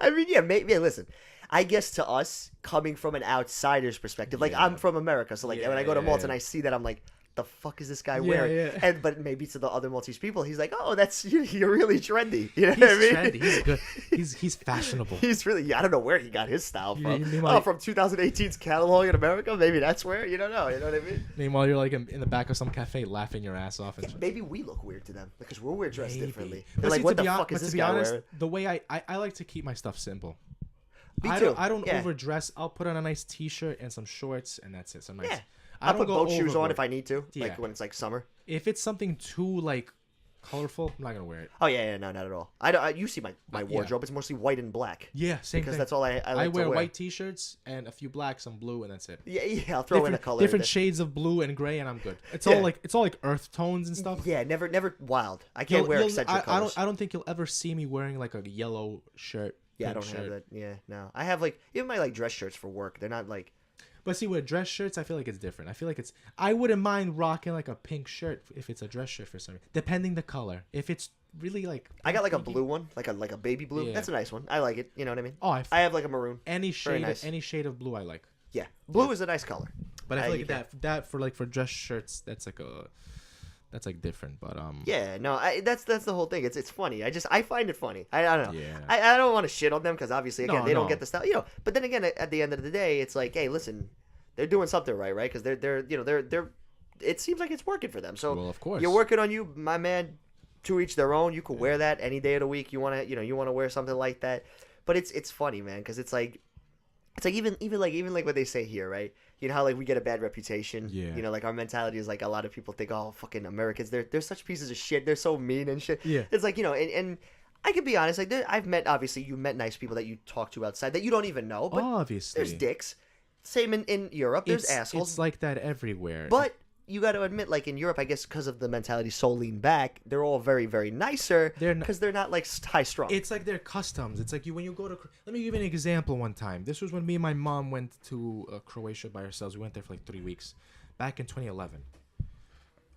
I mean, yeah, maybe. Listen, I guess to us, coming from an outsider's perspective, like Yeah. I'm from America, so like when I go to Malta and I see that, I'm like, the fuck is this guy wearing? yeah. But maybe to the other Maltese people, he's like, oh, that's you're really trendy. You know He's what I mean? trendy. He's good. He's fashionable. He's really. I don't know where he got his style from. meanwhile- From 2018's catalog in America. Maybe that's where. You don't know. You know what I mean? Meanwhile, you're like in the back of some cafe laughing your ass off. And Maybe we look weird to them because we're dressed Maybe. differently. But They're like, see, what to the be fuck but is to this be guy honest, wearing? the way I like to keep my stuff simple. Me I too. don't Yeah. overdress. I'll put on a nice t-shirt and some shorts, and that's it. Some nice. Yeah. I I'll don't put go boat shoes on overboard. if I need to, Yeah. like when it's like summer. If it's something too like colorful, I'm not gonna wear it. Oh yeah, no, not at all. you see my Yeah. wardrobe. It's mostly white and black. Yeah, same Because thing. that's all I like I wear to wear. white t-shirts and a few blacks, some blue, and that's it. Yeah, I'll throw in a color. different in shades of blue and gray, and I'm good. It's Yeah. all like earth tones and stuff. there. Yeah, never wild. I can't wear eccentric colors. I don't think you'll ever see me wearing like a yellow shirt. Yeah, I pink don't have shirt. that. Yeah, no. I have like even my like dress shirts for work. They're not like. But see, with dress shirts, I feel like it's different. I feel like I wouldn't mind rocking like a pink shirt if it's a dress shirt for some reason, depending the color. If it's really like I got like a pinky- blue one, like a baby blue. Yeah. That's a nice one. I like it. You know what I mean? Oh, I have like a maroon. any Very shade nice. any shade of blue I like. Yeah, blue is a nice color. But I feel you like that for dress shirts, that's like different. But Yeah, no, that's the whole thing. It's funny. I find it funny. I don't know. Yeah. I don't want to shit on them because obviously again No, they don't no. get the style, you know. But then again, at the end of the day, it's like, hey, listen, they're doing something right? Because they're it seems like it's working for them. So Well, of course. you're working on you, my man. To each their own. You could wear that any day of the week. You want to wear something like that. But it's funny, man, because it's like even like what they say here, right? You know how like we get a bad reputation. Yeah. You know, like our mentality is like a lot of people think, oh, fucking Americans, they're such pieces of shit. They're so mean and shit. Yeah. It's like, and I can be honest, like you met nice people that you talk to outside that you don't even know, but obviously there's dicks. Same in Europe. There's it's, assholes. It's like that everywhere. But you got to admit, like in Europe, I guess because of the mentality so lean back, they're all very, very nicer because they're not like high strung. It's like their customs. It's like when you go to. Let me give you an example. One time, this was when me and my mom went to Croatia by ourselves. We went there for like 3 weeks, back in 2011.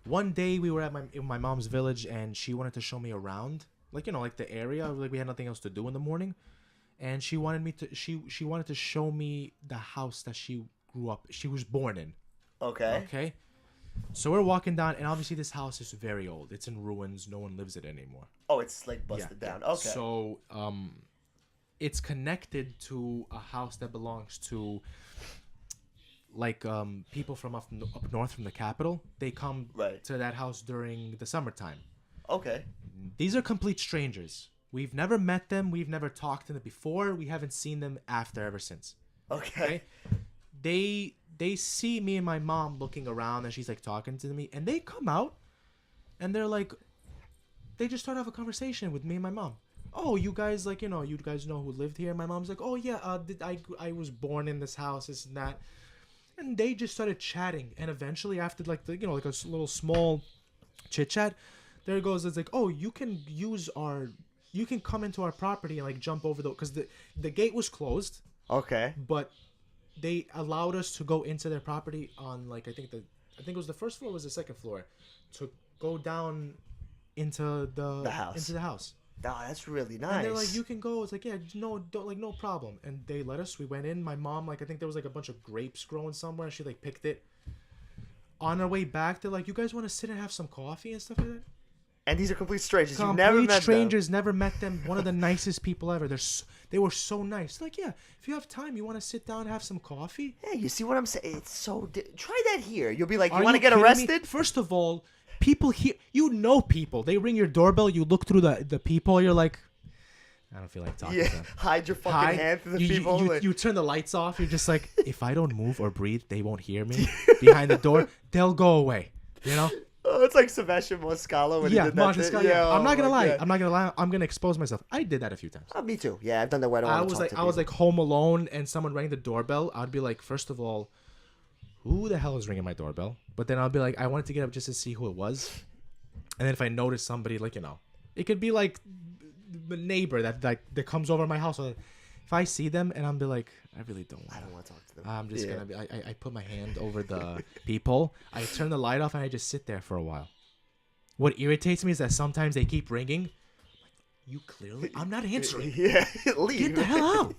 One day we were at my mom's village, and she wanted to show me around, like like the area. Like we had nothing else to do in the morning, and she wanted me to. She wanted to show me the house that she grew up. She was born in. Okay. Okay. So we're walking down, and obviously this house is very old. It's in ruins. No one lives it anymore. Oh, it's like busted down. Okay. So, it's connected to a house that belongs to, like, people from up north from the capital. They come to that house during the summertime. Okay. These are complete strangers. We've never met them. We've never talked to them before. We haven't seen them ever since. Okay. They see me and my mom looking around, and she's like talking to me, and they come out, and they're like, they just start off a conversation with me and my mom. Oh, you guys you guys know who lived here? My mom's like, oh yeah, I was born in this house, this and that, and they just started chatting, and eventually after like a little small chit chat, there goes it's like, oh, you can come into our property and like jump over because the gate was closed. Okay. But they allowed us to go into their property on like I think it was the first floor, or was the second floor, to go down into the house. Oh, that's really nice. And they're like, you can go. It's like, yeah, no problem. And they let us. We went in. My mom, like, I think there was like a bunch of grapes growing somewhere. She like picked it. On our way back, they're like, you guys want to sit and have some coffee and stuff like that? And these are complete strangers. You've never met strangers, never met them. One of the nicest people ever. They were so nice. Like, yeah, if you have time, you want to sit down and have some coffee? Yeah, you see what I'm saying? It's so... Try that here. You'll be like, you want to get arrested? Me? First of all, people here... people. They ring your doorbell. You look through the people. You're like... I don't feel like talking to them. Hide your fucking hand through the people. You turn the lights off. You're just like, if I don't move or breathe, they won't hear me. Behind the door, they'll go away. You know? Oh, it's like Sebastian Maniscalco when he did that. Yeah, I'm not gonna lie. I'm gonna expose myself. I did that a few times. Oh, me too. Yeah, I've done that. I was like home alone, and someone rang the doorbell. I'd be like, first of all, who the hell is ringing my doorbell? But then I'll be like, I wanted to get up just to see who it was. And then if I notice somebody, like it could be like the neighbor that comes over my house. If I see them and I'm be like, I really don't want to talk to them. I'm just gonna be. I put my hand over the people. I turn the light off and I just sit there for a while. What irritates me is that sometimes they keep ringing. You clearly, I'm not answering. Yeah, leave. Get the hell out.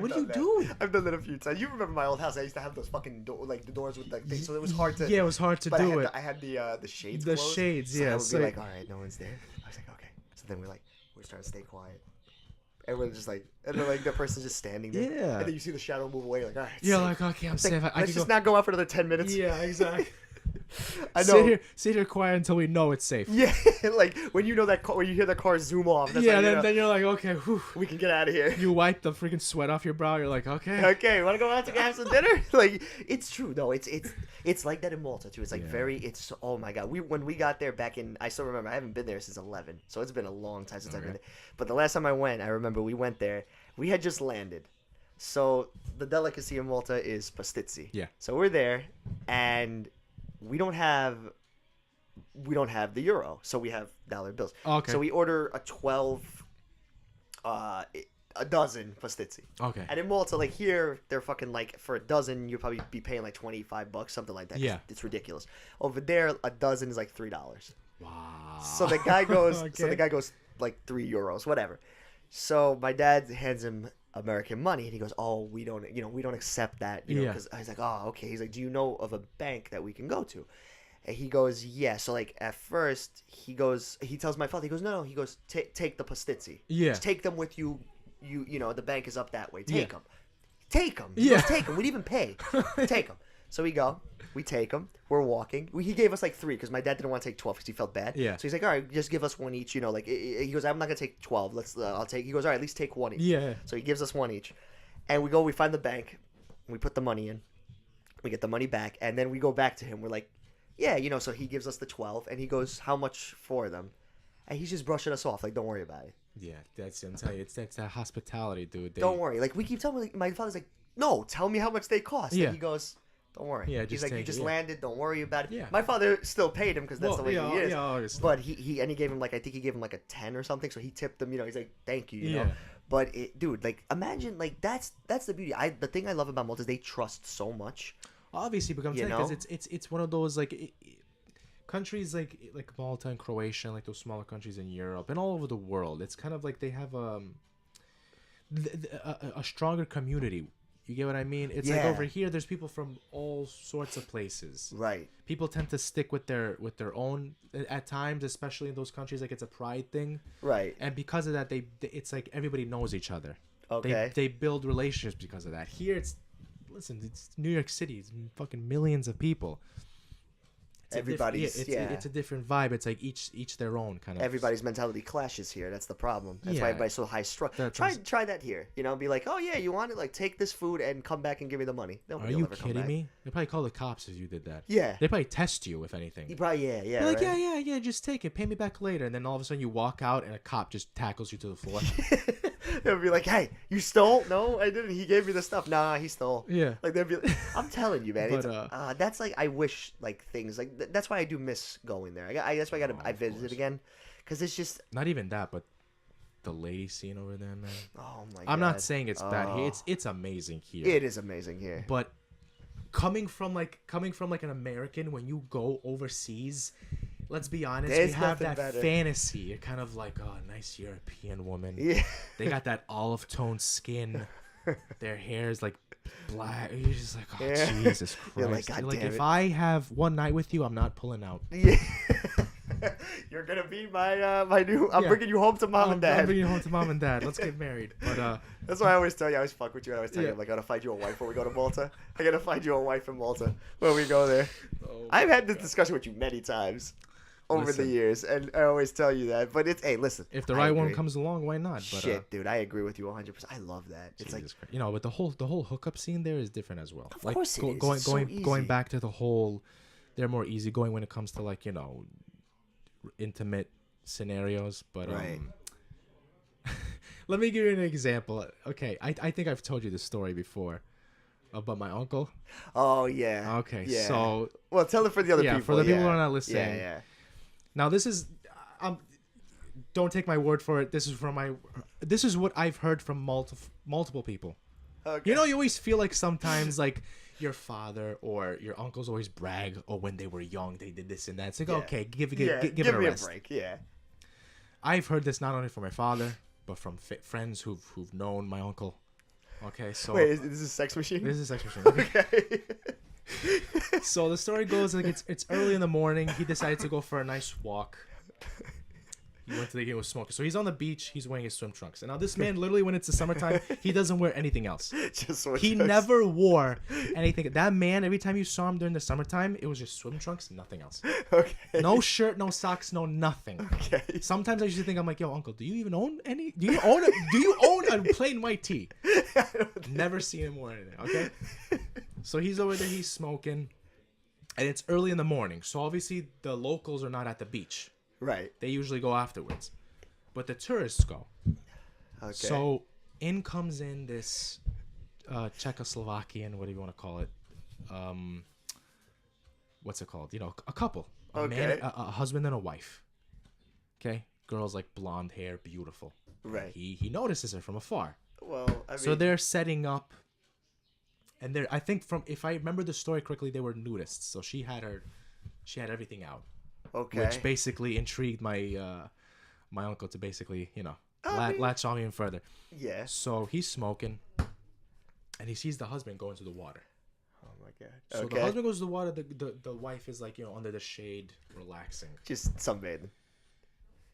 What are you doing? I've done that a few times. You remember my old house? I used to have those fucking the doors with things, so it was hard to. Yeah, it was hard to do it. I had the shades. The closed, shades, so yeah. I would be like, all right, no one's there. I was like, okay. So then we're trying to stay quiet. Everyone's just like, and then like the person's just standing there. Yeah. And then you see the shadow move away. Like, all right. You're like, okay, I'm safe. Let's just not go out for another 10 minutes. Yeah, exactly. I know. Sit here quiet until we know it's safe. Yeah, like when you know that when you hear the car zoom off. That's then you're like, okay, whew. We can get out of here. You wipe the freaking sweat off your brow. You're like, okay. Okay, want to go out to have some dinner? Like, it's true though. It's like that in Malta too. It's like It's oh my god. When we got there back in, I still remember. I haven't been there since 11, so it's been a long time since I've been there. But the last time I went, I remember we went there. We had just landed. So the delicacy in Malta is pastizzi. Yeah. So we're there, and we don't have the euro, so we have dollar bills. Okay. So we order a dozen pastizzi. Okay. And in Malta, like here, they're fucking like for a dozen, you'll probably be paying like $25, something like that. Yeah. It's ridiculous. Over there, a dozen is like $3. Wow. So the guy goes. Okay. So the guy goes like €3, whatever. So my dad hands him American money, and he goes, "Oh, we don't accept that." Because I was like, "Oh, okay." He's like, "Do you know of a bank that we can go to?" And he goes, "Yeah." So like at first, he tells my father, he goes, "No." He goes, "Take the pastizzi. Yeah. Just take them with you. The bank is up that way. Take them. Take them. He goes, take them. We'd even pay. Take them." So we go. We take them. We're walking. He gave us like 3 because my dad didn't want to take 12 because he felt bad. Yeah. So he's like, all right, just give us 1 each. He goes, I'm not gonna take 12. I'll take. He goes, all right, at least take 1 each. Yeah. So he gives us 1 each, and we go. We find the bank. We put the money in. We get the money back, and then we go back to him. We're like, yeah, So he gives us the 12, and he goes, how much for them? And he's just brushing us off, like, don't worry about it. Yeah, I'm telling you, that's that hospitality, dude. Don't worry. Like we keep telling him, like, my father's like, no, tell me how much they cost. Yeah. And he goes, Don't worry. Yeah, He's just like, you take just it, yeah. landed. Don't worry about it. Yeah. My father still paid him because that's the way he is. Yeah, obviously. But he gave him like, I think he gave him like a 10 or something. So he tipped him. You know, he's like, thank you. You know. Yeah. But dude, like, imagine like that's the beauty. The thing I love about Malta is they trust so much. Obviously, because You know? it's one of those like countries like Malta and Croatia, and like those smaller countries in Europe and all over the world. It's kind of like they have a stronger community. You get what I mean? It's like Yeah. over here, there's people from all sorts of places. Right. People tend to stick with their own at times, especially in those countries. Like it's a pride thing, Right. and because of that, it's like everybody knows each other. Okay. They build relationships because of that. Here, it's New York City. It's fucking millions of people. Everybody's it's a different vibe. It's like each their own kind of. Everybody's mentality clashes here. That's the problem. That's Yeah. why everybody's so high strung. Try that here. You know, be like, oh yeah, you want it? Like, take this food and come back and give me the money. Are Nobody will you ever come kidding back. me? They probably call the cops if you did that. Yeah. They probably test you if anything. You probably yeah. They're like, right? yeah, just take it. Pay me back later. And then all of a sudden you walk out and a cop just tackles you to the floor. They'll be like, hey, you stole? No, I didn't. He gave me the stuff. Nah, he stole. Yeah. Like they'll be. I'm telling you, man. But, that's like I wish like things like that's why I do miss going there. That's why I visit again, because it's just. Not even that, but the lady scene over there, man. Oh my god. I'm not saying it's bad here. It's amazing here. It is amazing here. But coming from like an American, when you go overseas, let's be honest, There's we have nothing that better. fantasy. You're kind of like, oh, nice European woman. Yeah. They got that olive tone skin. Their hair is like black. You're just like, oh, Yeah. Jesus Christ. You're like, God damn if it. I have one night with you, I'm not pulling out. Yeah. You're gonna be my my new. I'm Yeah. bringing you home to mom and I'm dad. bringing you home to mom and dad. Let's get married. But That's why I always tell you. I always fuck with you. I always tell you, Yeah. I'm like, I gotta find you a wife when we go to Malta. I gotta find you a wife in Malta when we go there. Oh, I've had this discussion with you many times over Listen. the years, and I always tell you that. But it's listen. if the I right one agree. comes along, why not? But Shit, dude, I agree with you 100%. I love that. It's like, Jesus Christ. But the whole hookup scene there is different as well. Of Like course it is. going It's so going easy. back to the whole, they're more easygoing when it comes to like intimate scenarios. But Right. let me give you an example. Okay, I think I've told you this story before about my uncle. oh yeah. Okay, Yeah. so Well, tell it for the other people. for the people yeah. who are not listening. Yeah. Now this is, don't take my word for it. This is what I've heard from multiple people. Okay. You know, you always feel like sometimes like your father or your uncles always brag, oh, when they were young they did this and that. It's like, Yeah. okay, give it give a me rest. a break. Yeah. I've heard this not only from my father but from friends who've known my uncle. Okay, so Wait, is this a sex machine? this is a sex machine. Okay. So the story goes like it's early in the morning. He decided to go for a nice walk. He went to the game with smoking. So he's on the beach. He's wearing his swim trunks. And now this man, literally, when it's the summertime, he doesn't wear anything else. He never wore anything. That man, every time you saw him during the summertime, it was just swim trunks, nothing else. Okay. No shirt, no socks, no nothing. Okay. Sometimes I used to think, I'm like, yo, uncle, do you even own any? Do you own a plain white tee? Never seen him wear anything. Okay. So he's over there. He's smoking, and it's early in the morning. So obviously the locals are not at the beach. Right. They usually go afterwards, but the tourists go. Okay. So in comes in this Czechoslovakian, what do you want to call it? What's it called? A couple, a man, a husband and a wife. Okay, girl's like blonde hair, beautiful. Right. He notices her from afar. Well, I mean. So they're setting up, and I think if I remember the story correctly, they were nudists. So she had everything out. Okay. Which basically intrigued my my uncle to basically, latch on even further. Yeah. So he's smoking, and he sees the husband go into the water. Oh my god. So Okay. the husband goes to the water. The wife is like, under the shade, relaxing. Just sunbathing.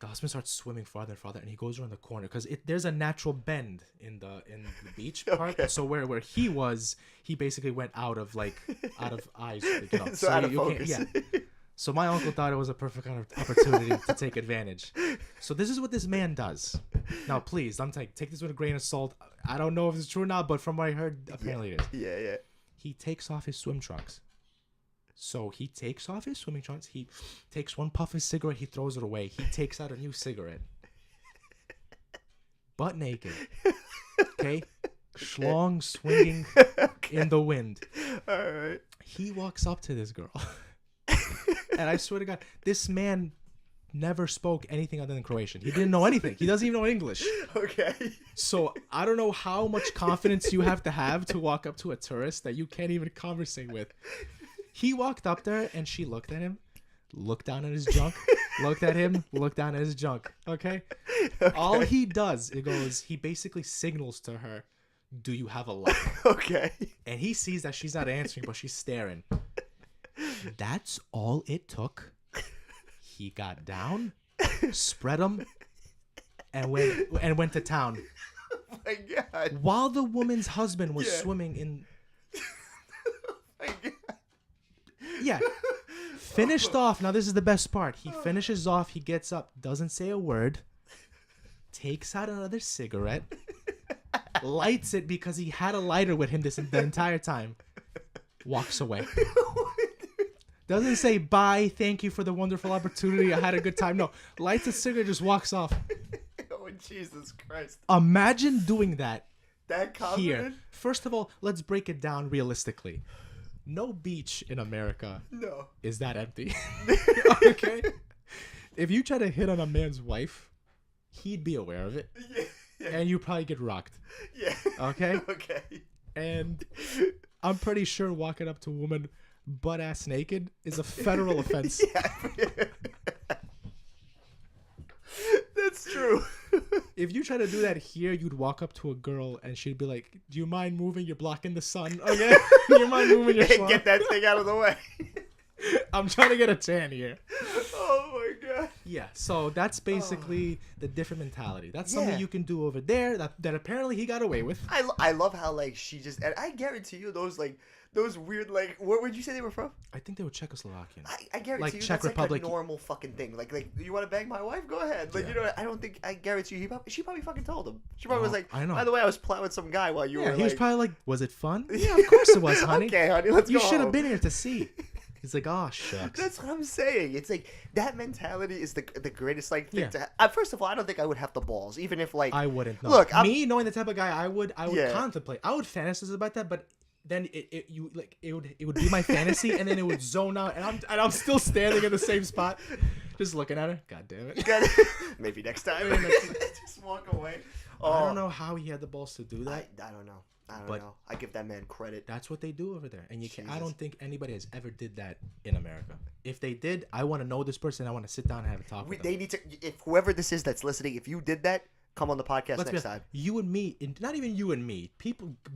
The husband starts swimming farther and farther, and he goes around the corner because there's a natural bend in the beach part. Okay. So where he was, he basically went out of eyes. So out of you focus. Yeah. So my uncle thought it was a perfect kind of opportunity to take advantage. So this is what this man does. Now, please, take this with a grain of salt. I don't know if it's true or not, but from what I heard, apparently it is. Yeah. He takes off his swim trunks. So he takes off his swimming trunks. He takes one puff of his cigarette. He throws it away. He takes out a new cigarette. Butt naked. Okay? Schlong swinging in the wind. All right. He walks up to this girl. And I swear to God, this man never spoke anything other than Croatian. He didn't know anything. He doesn't even know English. Okay. So I don't know how much confidence you have to walk up to a tourist that you can't even conversate with. He walked up there and she looked at him, looked down at his junk, looked at him, looked down at his junk. Okay? All he does, he basically signals to her, do you have a lighter? Okay. And he sees that she's not answering, but she's staring. That's all it took. He got down, spread them, and went to town. Oh my God. While the woman's husband was swimming in. Oh my God. Yeah. Finished off. Now this is the best part. He finishes off. He gets up, doesn't say a word, takes out another cigarette, lights it because he had a lighter with him the entire time, walks away. Doesn't say bye, thank you for the wonderful opportunity, I had a good time. No, lights a cigarette, just walks off. Oh, Jesus Christ. Imagine doing that confident? here. First of all, let's break it down realistically. No beach in America is that empty. Okay? If you try to hit on a man's wife, he'd be aware of it. Yeah. And you probably get rocked. Yeah. Okay? Okay. And I'm pretty sure walking up to a woman butt ass naked is a federal offense. Yeah. That's true. If you try to do that here, you'd walk up to a girl and she'd be like, do you mind moving? You're blocking the sun. Okay? Do you mind moving your sun? Get that thing out of the way. I'm trying to get a tan here. Oh my God. Yeah, so that's basically the different mentality. That's something you can do over there that apparently he got away with. I love how like she just, and I guarantee you those weird, like, where would you say they were from? I think they were Czechoslovakian. I guarantee like you Czech that's Republic. like a normal fucking thing. Like you want to bang my wife? Go ahead. Like, you know, I guarantee you, she probably fucking told him. She probably was like, I know. by the way, I was plowing some guy while you were he was like... probably like, was it fun? Yeah, of course it was, honey. Okay, honey, let's go You should have home. been here to see. He's like, oh, shucks. That's what I'm saying. It's like, that mentality is the greatest, like, thing to have. First of all, I don't think I would have the balls, even if, like... I wouldn't. No. Look, me knowing the type of guy I would contemplate. I would fantasize about that, but then it would be my fantasy, and then it would zone out, and I'm still standing in the same spot, just looking at her. God damn it. Maybe next time. Just walk away. I don't know how he had the balls to do that. I don't know. I don't know. I give that man credit. That's what they do over there, and you can. I don't think anybody has ever did that in America. If they did, I want to know this person. I want to sit down and have a talk with them. They need to. If whoever this is that's listening, if you did that, come on the podcast next time. You and me, not even you and me.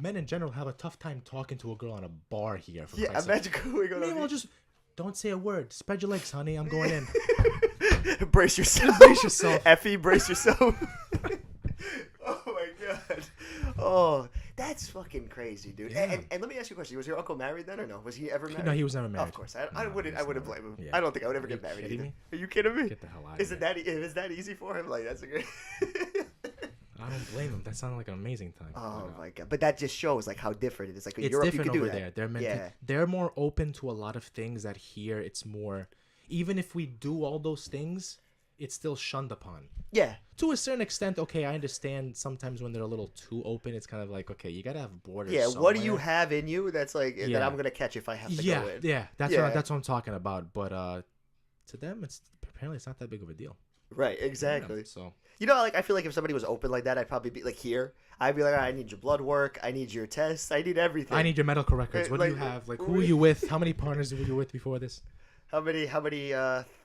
Men in general have a tough time talking to a girl on a bar here. Imagine going on. Meanwhile, just don't say a word. Spread your legs, honey. I'm going in. Brace yourself. Brace yourself. Effie, brace yourself. Oh my God. Oh, that's fucking crazy, dude. Yeah. And let me ask you a question. Was your uncle married then or no? Was he ever married? No, he was never married. Oh, of course. I wouldn't blame him. Yeah. I don't think I would ever get married either. Me? Are you kidding me? Get the hell out of here. Is that easy for him? Like, that's a good... I don't blame him. That sounded like an amazing time. Oh my God. But that just shows like how different it is. Like in it's Europe, different you can over do that. there. They're more open to a lot of things that here it's more... Even if we do all those things, it's still shunned upon. Yeah. To a certain extent, okay, I understand sometimes when they're a little too open, it's kind of like, okay, you gotta have borders. Yeah, somewhere. what do you have in you that's like that I'm gonna catch if I have to go in? Yeah, that's what I'm talking about. But to them, apparently it's not that big of a deal. Right, exactly. Yeah, so like I feel like if somebody was open like that, I'd probably be like here. I'd be like, I need your blood work, I need your tests, I need everything. I need your medical records. What do you have? Like, who are you with? How many partners were you with before this? How many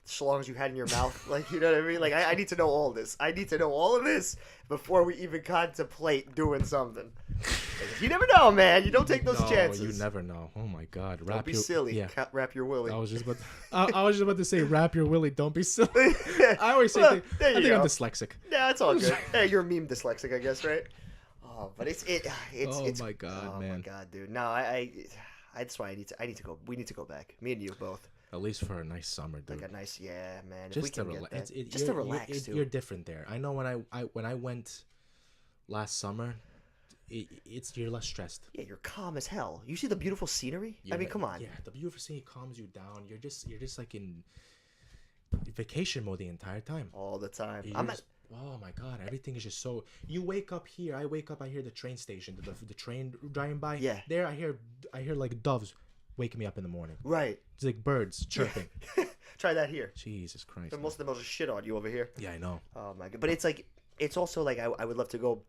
schlongs you had in your mouth? Like, you know what I mean? Like, I need to know all this. I need to know all of this before we even contemplate doing something. You never know, man. You don't take those chances. You never know. Oh my God. Don't be silly. Yeah. Wrap your willy. I was just about to say, wrap your willy. Don't be silly. I always say, I think I'm dyslexic. Yeah, it's all good. Hey, you're a meme dyslexic, I guess, right? Oh, but it's my God, man. Oh my God, dude. No, that's why I need to go. We need to go back. Me and you both. At least for a nice summer, dude. Like a nice, man. Just if we can to relax. Just to relax, too. You're different there. I know when I went last summer, you're less stressed. Yeah, you're calm as hell. You see the beautiful scenery? I mean, come on. Yeah, the beautiful scenery calms you down. You're just like in vacation mode the entire time. All the time. Oh my God, everything is just so. You wake up here. I wake up. I hear the train station. The train driving by. Yeah. There, I hear like doves. waking me up in the morning. Right. It's like birds chirping. Try that here. Jesus Christ. And most of them will just shit on you over here. Yeah, I know. Oh my god! But it's like, it's also like I would love to go,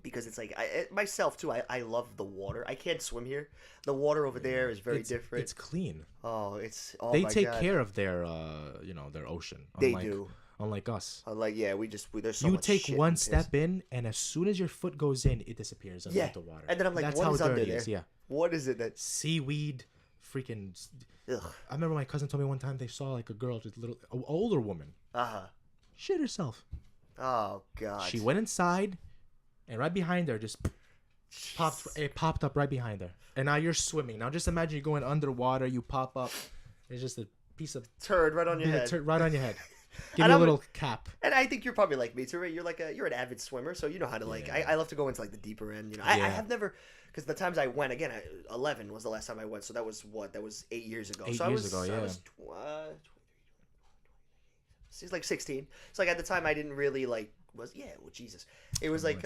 because it's like myself too. I love the water. I can't swim here. The water over there is very different. It's clean. They take care of their their ocean. They do. Unlike us. There's so you much take shit one step in, and as soon as your foot goes in, it disappears under the water. And then I'm like, that's what how is under dirty there? it is. Yeah. What is it that seaweed, freaking. Ugh. I remember my cousin told me one time they saw like a girl, just an older woman, shit herself. Oh god. She went inside, and right behind her, just popped up right behind her, and now you're swimming. Now just imagine you're going underwater, you pop up, it's just a piece of turd right on your head. Right on your head. Give you a little cap. And I think you're probably like me too, right? You're an avid swimmer, so you know how to like. I love to go into like the deeper end. You know, I have never, because the times I went, again, 11 was the last time I went, so that was 8 years ago. I was 16. So like at the time I didn't really like Jesus. It was like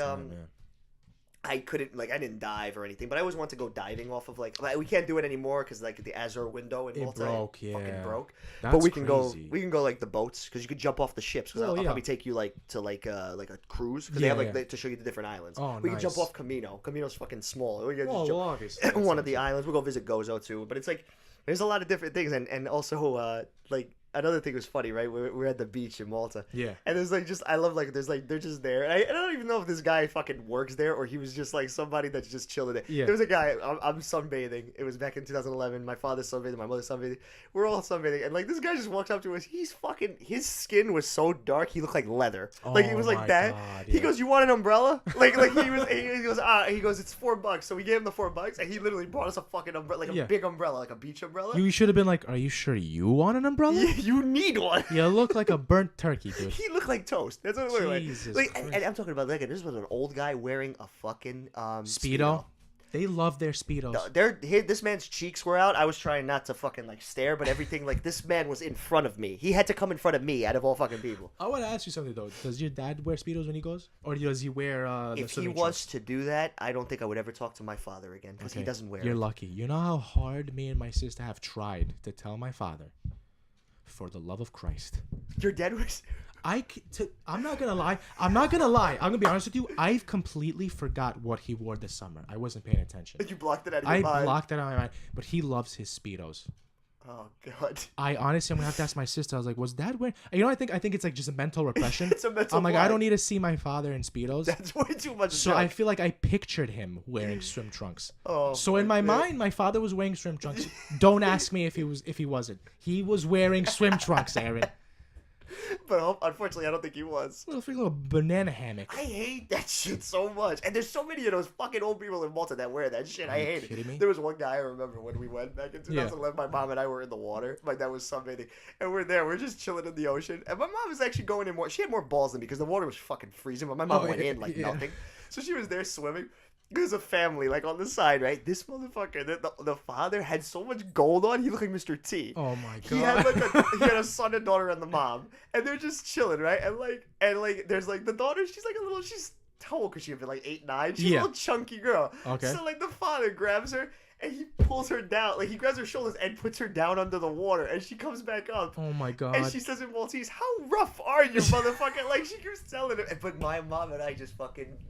I didn't dive or anything, but I always want to go diving off of like we can't do it anymore because like the Azure window in Malta fucking broke. That's but we can go like the boats because you could jump off the ships. Because I'll probably take you like to like a cruise because they have to show you the different islands. We can jump off Camino. Camino's fucking small. We can obviously. One of the islands. We'll go visit Gozo too. But it's like there's a lot of different things and also like. Another thing was funny, right? We're at the beach in Malta. Yeah. And there's like I love like there's like they're just there. And I don't even know if this guy fucking works there or he was just like somebody that's just chilling there. Yeah. There was a guy, I'm sunbathing. It was back in 2011. My father's sunbathing, my mother's sunbathing. We're all sunbathing. And like this guy just walks up to us. His skin was so dark, he looked like leather. Like he was like that. God, yeah. He goes, "You want an umbrella?" Like he goes, "It's $4." So we gave him the $4 and he literally brought us a fucking umbrella, like a big umbrella, like a beach umbrella. You should have been like, "Are you sure you want an umbrella?" Yeah, you need one. You look like a burnt turkey, dude. He looked like toast. That's what it looked like. Jesus and I'm talking about like this was an old guy wearing a fucking Speedo. They love their Speedos. This man's cheeks were out. I was trying not to fucking like stare, but everything like this man was in front of me. He had to come in front of me out of all fucking people. I want to ask you something though. Does your dad wear Speedos when he goes, or does he wear? If he was to do that, I don't think I would ever talk to my father again because he doesn't wear. You're lucky. You know how hard me and my sister have tried to tell my father. For the love of Christ. Your dad was... I'm not gonna lie. I'm gonna be honest with you. I've completely forgot what he wore this summer. I wasn't paying attention. You blocked it out of your mind. I blocked it out of my mind. But he loves his Speedos. Oh God. I honestly, I'm gonna have to ask my sister. I was like, was Dad wearing? You know, I think it's like just a mental repression. It's a mental. I'm like, I don't need to see my father in Speedos. That's way too much. So I feel like I pictured him wearing swim trunks. Oh. So in my mind, my father was wearing swim trunks. Don't ask me if he wasn't. He was wearing swim trunks, Aaron. But unfortunately, I don't think he was. Little banana hammock. I hate that shit so much. And there's so many of those fucking old people in Malta that wear that shit. I hate it. Me? There was one guy I remember when we went back in 2011. My mom and I were in the water. My dad was sunbathing. And we're there. We're just chilling in the ocean. And my mom was actually going in more. She had more balls than me because the water was fucking freezing. But my mom went in like nothing. So she was there swimming. There's a family like on the side, right? This motherfucker, the father had so much gold on, he looked like Mr. T. Oh my God. He had a son and daughter and the mom, and they're just chilling, right? And there's like the daughter, she's how old could she have been? Like 8, 9? She's a little chunky girl. Okay. So like the father grabs her and he pulls her down, like he grabs her shoulders and puts her down under the water, and she comes back up. Oh my God. And she says in Maltese, "How rough are you, motherfucker?" Like she keeps telling him. But my mom and I just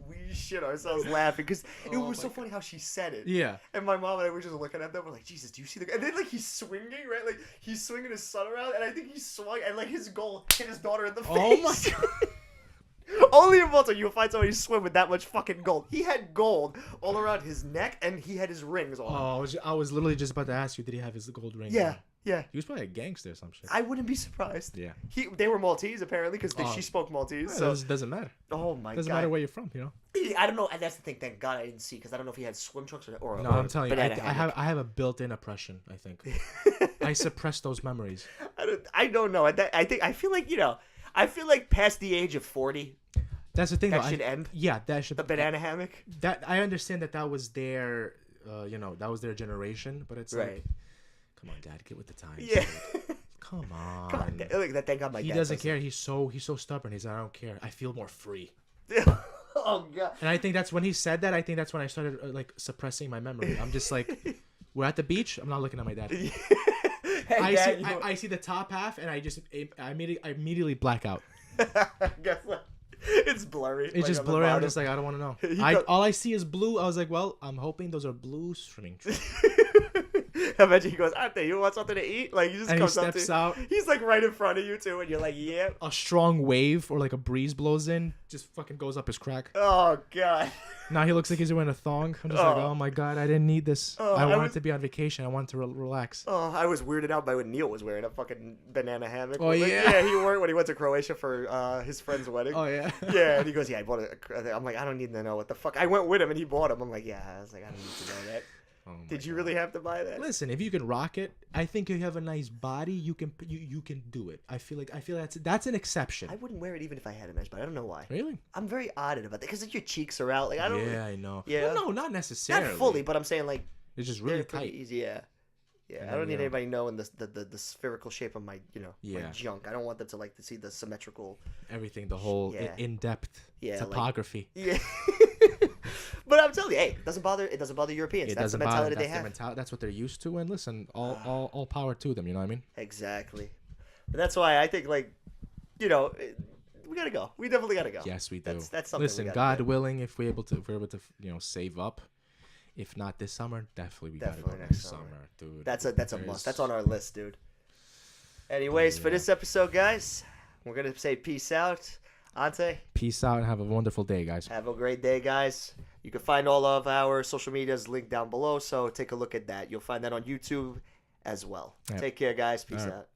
we shit ourselves laughing because it was so funny how she said it. Yeah. And my mom and I were just looking at them. We're like, Jesus, do you see the? And then like he's swinging, right? Like he's swinging his son around, and I think he swung, and like his goal hit his daughter in the face. Oh my God. Only in Malta you'll find somebody swim with that much fucking gold. He had gold all around his neck, and he had his rings on. Oh, I was literally just about to ask you, did he have his gold ring? Yeah, on? yeah. He was probably a gangster or some shit. I wouldn't be surprised. Yeah. They were Maltese apparently because she spoke Maltese. So it doesn't matter. Oh my God. Doesn't matter where you're from, you know. I don't know, and that's the thing. Thank God I didn't see because I don't know if he had swim trunks or. No, I'm telling you, I have a built-in oppression. I think I suppress those memories. I don't know. I feel like I feel like past the age of 40. That's the thing. That should end. Yeah, that should. The banana hammock. That I understand that was their, that was their generation. But it's like, come on, Dad, get with the times. Yeah. Come on. Look, thank God my dad. He doesn't care. He's so stubborn. He's like, I don't care. I feel more free. Oh God. And I think that's when he said that. I think that's when I started like suppressing my memory. I'm just like, We're at the beach. I'm not looking at my dad. Hey, I Dad, see. I see the top half, and I immediately black out. Guess what? It's blurry. It's just blurry. I'm just like, I don't want to know. All I see is blue. I was like, well, I'm hoping those are blue swimming trunks. I imagine he goes, Ante, you want something to eat? Like, he just And comes he steps out. He's like right in front of you too, and you're like, yeah. A strong wave or like a breeze blows in, just fucking goes up his crack. Oh god. Now he looks like he's wearing a thong. I'm just like, oh my god, I didn't need this. I wanted to be on vacation. I wanted to relax. Oh, I was weirded out by when Neil was wearing a fucking banana hammock. Oh, Like, yeah. Yeah, he wore it when he went to Croatia for his friend's wedding. Oh yeah. Yeah, and he goes, yeah, I bought it. I'm like, I don't need to know what the fuck. I went with him and he bought them. I'm like, yeah. I was like, I don't need to know that. Oh Did you really have to buy that? Listen, if you can rock it, I think if you have a nice body, you can do it. I feel that's an exception. I wouldn't wear it even if I had a nice body. I don't know why. Really? I'm very odd about that because your cheeks are out. Like I don't. Yeah, I know. Yeah. Well, no, not necessarily. Not fully, but I'm saying like It's just really they're pretty tight. easy. Yeah. Yeah, And I don't then, need you know- anybody knowing the spherical shape of my my Yeah. junk. I don't want them to like to see the symmetrical. Everything, the whole Yeah. in-depth Yeah, like- topography. Yeah. But I'm telling you, hey, it doesn't bother Europeans. It That's the doesn't mentality bother. they have. That's what they're used to. And listen, all power to them. You know what I mean? Exactly. But that's why I think like, we gotta go. We definitely gotta go. Yes, we do. That's something. Listen, we gotta God do. willing, if we're able to save up. If not this summer, definitely gotta Definitely go next next summer. summer, dude. That's a There's- must. That's on our list, dude. Anyways, for Yeah. this episode, guys, we're gonna say peace out. Ante, Peace out and have a wonderful day, guys. have a great day, guys. You can find all of our social medias linked down below, so take a look at that. You'll find that on YouTube as well. Yep. Take care, guys. Peace All right. out.